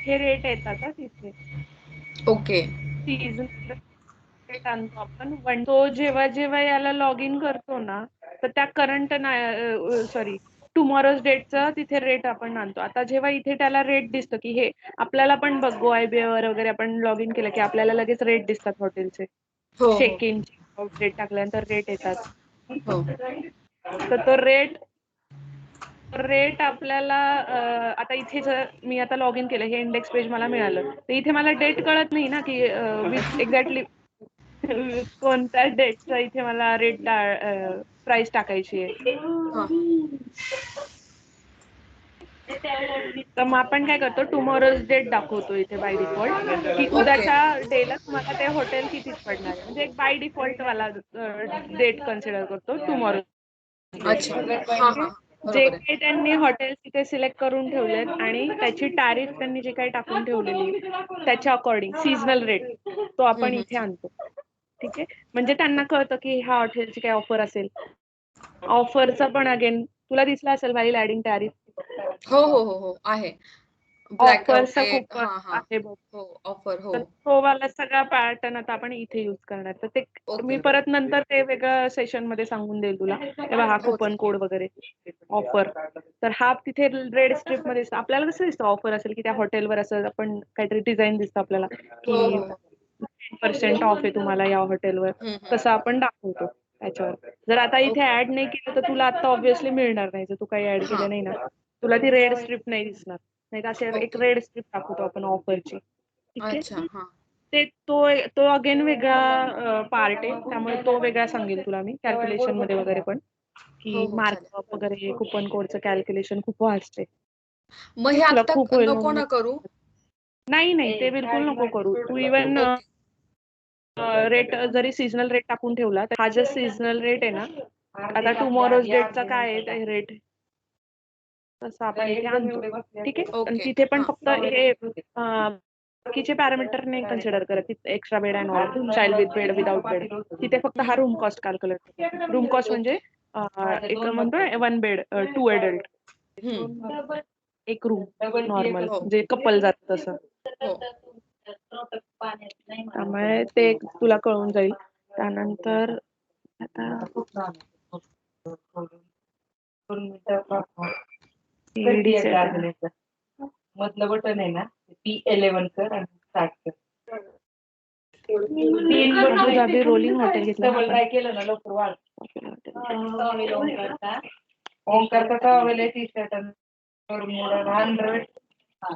हे रेट येतात हां तिथे. ओके. सीझन रेट आणतो आपण. तो जेव्हा याला लॉग इन करतो ना, तर त्या करंट सॉरी टुमॉरोज डेटचा तिथे रेट आपण आणतो. आता जेव्हा इथे त्याला रेट दिसतो, की हे आपल्याला पण बघ GoIBAवर वगैरे आपण लॉग इन केलं, की आपल्याला लगेच रेट दिसतात हॉटेलचे. हो, हो. Check in, check out date टाकल्यानंतर रेट येतात. हो. तर तो रेट आपल्याला आता इथे जर मी आता लॉग इन केलं, हे इंडेक्स पेज मला मिळालं. तर इथे मला डेट कळत नाही ना, की एक्झॅक्टली कोणत्या डेटचा इथे मला प्राइस टाकायची आहे. हां. तर मग आपण काय करतो, टुमॉरोज डेट दाखवतो इथे बाय डिफॉल्ट, की ओके. उद्याच्या डेला तुम्हाला ते हॉटेल कितीत पडणार आहे. म्हणजे एक बाय डिफॉल्ट वाला डेट कन्सिडर करतो टुमॉरो. अच्छा. हां, हां. जे बरोबर आहे. काही त्यांनी हॉटेल्स तिथे सिलेक्ट करून ठेवलेत आणि त्याची टॅरिफ त्यांनी जे काही टाकून ठेवलेली त्याच्या अकॉर्डिंग सीझनल रेट तो हं, आपण हं, इथे हं. आणतो. ठीक आहे. म्हणजे त्यांना कळतं की ह्या हॉटेलची काही ऑफर असेल. ऑफरचा पण अगेन तुला दिसला असेल व्हाईल ॲडिंग टॅरिफ. हो, हो, हो, हो. आहे. ब्लॅक ऑफरचा ते कूपन हां, हां. आहे बघ. हो, ऑफर. हो. तर तो वाला सगळा पॅटर्न आता आपण इथे यूज करणार. तर ते मी ओके. परत नंतर ते वेगळ्या सेशनमध्ये सांगून देईल तुला. हे बघा हा हो, कुपन कोड वगैरे ऑफर. तर हा तिथे रेड स्ट्रिपमध्ये आपल्याला कसं दिसतं ऑफर असेल की त्या हॉटेलवर असं आपण काहीतरी डिझाईन दिसतं आपल्याला हो, की हो, हो. 10% ऑफ आहे तुम्हाला या हॉटेलवर. हं, हं. तसं आपण दाखवतो त्याच्यावर. जर आता इथे ओके. ऍड नाही केलं तर तुला आता ऑब्व्हियसली मिळणार नाही. जर तू काही ऍड केलं हां. नाही ना, तुला ती रेड स्ट्रिप नाही दिसणार. नाही तर असे एक ओके. रेड स्ट्रिप दाखवतो आपण ऑफरची. ठीक अच्छा. आहे. हां. ते तो अगेन वेगळा पार्ट आहे. त्यामुळे तो वेगळा सांगेल तुला मी कॅल्क्युलेशन मध्ये वगैरे पण, हो, की हो. चालेल. मार्कअप वगैरे कुपन कोडचं कॅल्क्युलेशन खूप वास्ट आहे. मग हे तुला आत्ता खूप होईल नको म्हणून ना करू? नाही, नाही ते बिलकुल नको करू. तू इव्हन ओके. रेट जरी सीझनल रेट टाकून ठेवला तर हा जो सीझनल रेट आहे ना, आता टुमॉरोज डेटचा काय आहे रेट तसं आपण इथे आणतो. ठीक आहे. आणि ओके. तिथे पण हां. फक्त हे बाकीचे पॅरामीटर नाही कन्सिडर करत. Extra bed and all, child with bed, without bed. तिथे फक्त हा हं. रूम कॉस्ट कॅल्क्युलेट करतो. रूम कॉस्ट म्हणजे ओके. एक म्हणतो वन बेड, 2 अडल्ट. हं. एक रूम नॉर्मल हो, जे कपल जात तसं. हो. त्यामुळे ते एक तुला कळून जाईल. त्यानंतर आता मधलं बटन आहे ना P11 कर आणि स्टार्ट कर. अबुधाबी रोलिंग हॉटेल घेतलं डबल ट्राय केलं ना लवकर वाढ. ओंकारचा टॉवेल आहे टी शर्ट 100. हा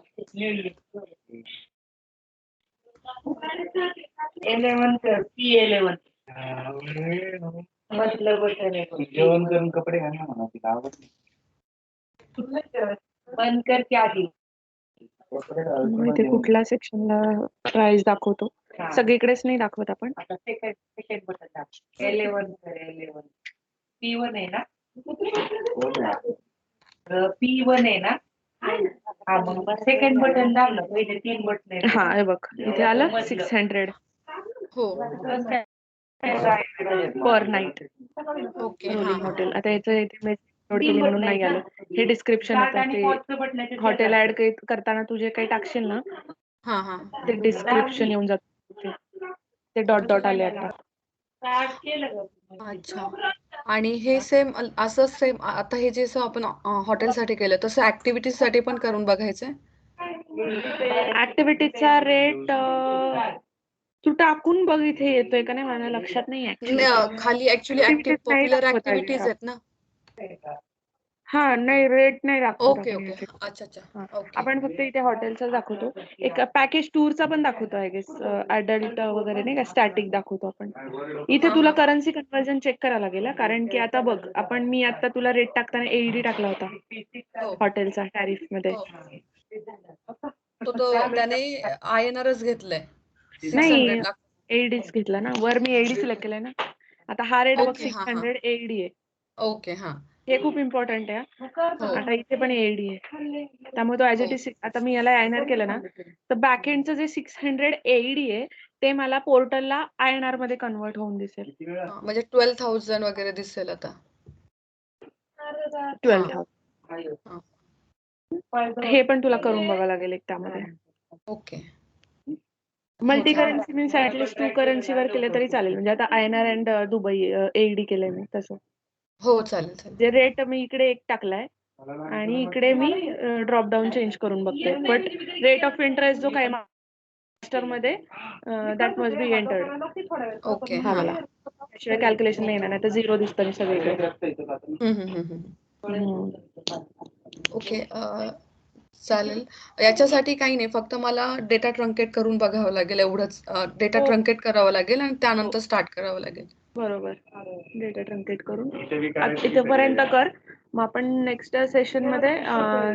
11 कर P11 मधलं बटन आहे. जेवण करून कपडे घाल ना म्हणा तिला आवडते. बंद कर की आधी. इथे कुठल्या सेक्शनला प्राइस दाखवतो. सगळीकडेच नाही दाखवत आपण. आता सेकंड बटन दाब. 11 कर 11. P1 आहे ना? P1 आहे ना? हा मग सेकंड बटन दाबलं. पहिले 3 बटन आहेत. हा हे बघ इथे आलं 600 हो. पर नाईट ओके. हां, रोलिंग हां. हॉटेल. आता याचं इथे मी नोट केली म्हणून नाही आलं. हे डिस्क्रिप्शन आता ते हॉटेल ऍड करताना तू जे काही टाकशील ना हां, हां. ते डिस्क्रिप्शन येऊन जातं. ते डॉट डॉट आले आता. अच्छा. आणि हे सेम असंच सेम आता हे जे असं आपण हॉटेलसाठी केलं तसं ॲक्टिव्हिटीजसाठी पण करून बघायचंय? ऍक्टिव्हिटीजचा रेट तू टाकून बघ इथे येतोय का नाही माझ्या लक्षात नाही ऍक्च्युली. खाली ॲक्चुअली ऍक्टिव्हिटीज नाही पॉप्युलर दाखवत आहे ॲक्टिव्हिटीज का? आहेत ना? हा नाही रेट नाही दाखवत ओके, आपण ओके. याचे. अच्छा, अच्छा. हा. ओके. आपण फक्त इथे हॉटेलचा दाखवतो. एक पॅकेज टूरचा पण दाखवतो आय गेस. अडल्ट वगैरे नाही का स्टॅटिक दाखवतो आपण. इथे हां, तुला हां. करन्सी कन्व्हर्जन चेक करायला लागेल कारण की आता बघ मी आता तुला रेट टाकताना एईडी टाकला होता हो, हॉटेलचा टॅरिफ मध्ये. हो. तो त्याने INRच घेतलंय. नाही 600 लाख. एईडीच घेतला ना. वर मी एईडी सिलेक्ट केलाय ना. आता हा रेट बघ ओके. हां, हां. 600 एईडी आहे. ओके. हां. हे खूप इम्पॉर्टंट आहे. हो, आता इथे पण एईडी आहे. त्यामुळे तो ॲज हो. इट इज आता मी याला आयएनआर केलं ना तर बॅकएंडचं जे 600 एईडी आहे ते मला पोर्टलला आयएनआर मध्ये कन्वर्ट होऊन दिसेल. हां, म्हणजे 12,000 वगैरे दिसेल आता. 12,000. हां. हे पण तुला करून बघावं लागेल एक त्यामध्ये. ओके. हो, मल्टी चालेल. करन्सी मीन्स ऍटलीस्ट 2 करन्सीवर केलं तरी चालेल. म्हणजे आता आयएनआर अँड दुबई एईडी केलंय मी तसं. हो, चालेल, चालेल. जे रेट मी इकडे एक टाकलाय आणि इकडे मी ड्रॉप डाऊन चेंज करून बघते. बट रेट ऑफ इंटरेस्ट जो काय मास्टर मध्ये that must be entered. Okay. हा हां, वाला. हां. त्याशिवाय कॅल्क्युलेशन नाही येणार. नाही तर 0 दिसतं सगळीकडे. हं, हं, हं, हं. हम्म. ओके. चालेल. याच्यासाठी काही नाही. फक्त मला डेटा ट्रंकेट करून बघावं लागेल एवढंच. डेटा हो. ट्रंकेट करावं लागेल आणि हो. त्यानंतर स्टार्ट करावं लागेल. बरोबर. डेटा ट्रंकेट करून इथेपर्यंत कर. मग आपण नेक्स्ट सेशनमध्ये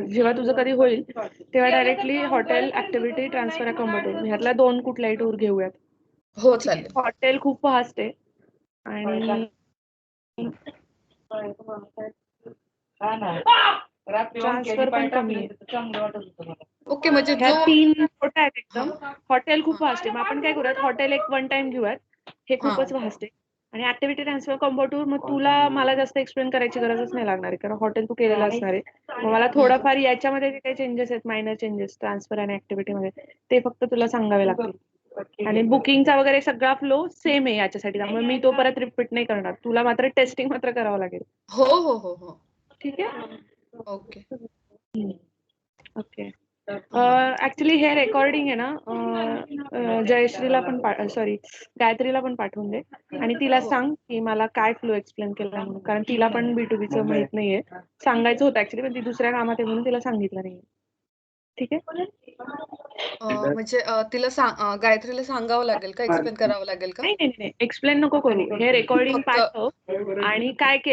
जेव्हा तुझं कधी होईल तेव्हा directly hotel activity transfer account ह्यातल्या 2 कुठल्याही टूर घेऊयात. हो चालेल. हॉटेल खूप फास्ट आहे आणि ट्रान्सफर पण कमी आहे. ओके, म्हणजे ह्या जो 3 छोट्या आहेत एकदम. हॉटेल खूप फास्ट आहे. मग आपण काय करूयात, हॉटेल एक वन टाइम घेऊयात. हे खूपच फास्ट आहे. आणि ऍक्टिव्हिटी ट्रान्सफर कॉम्बो मग तुला मला जास्त एक्सप्लेन करायची गरजच नाही लागणार आहे कारण हॉटेल तू केलेलं असणार आहे. मग मला थोडंफार याच्यामध्ये जे काही चेंजेस आहेत, मायनर चेंजेस ट्रान्सफर आणि ऍक्टिव्हिटी मध्ये, ते फक्त तुला सांगावे लागतील. आणि बुकिंगचा वगैरे सगळा फ्लो सेम आहे याच्यासाठी, त्यामुळे मी तो परत रिपीट नाही करणार. तुला मात्र टेस्टिंग मात्र करावं लागेल. हो हो हो हो ठीक आहे. ओके. ओके. ऍक्च्युली हे रेकॉर्डिंग आहे ना, जयश्रीला पण सॉरी गायत्रीला पण पाठवून दे आणि तिला सांग की मला काय फ्लो एक्सप्लेन केला म्हणून, कारण तिला पण B2Bचं माहित नाहीये. सांगायचं होतं ऍक्च्युली, पण ती दुसऱ्या कामात आहे म्हणून तिला सांगितलं नाहीये. ठीक आहे. म्हणजे तिला गायत्रीला सांगावं लागेल का, एक्सप्लेन करावं लागेल का? नाही एक्सप्लेन नको करू. हे रेकॉर्डिंग फक्त पाठव आणि काय केलं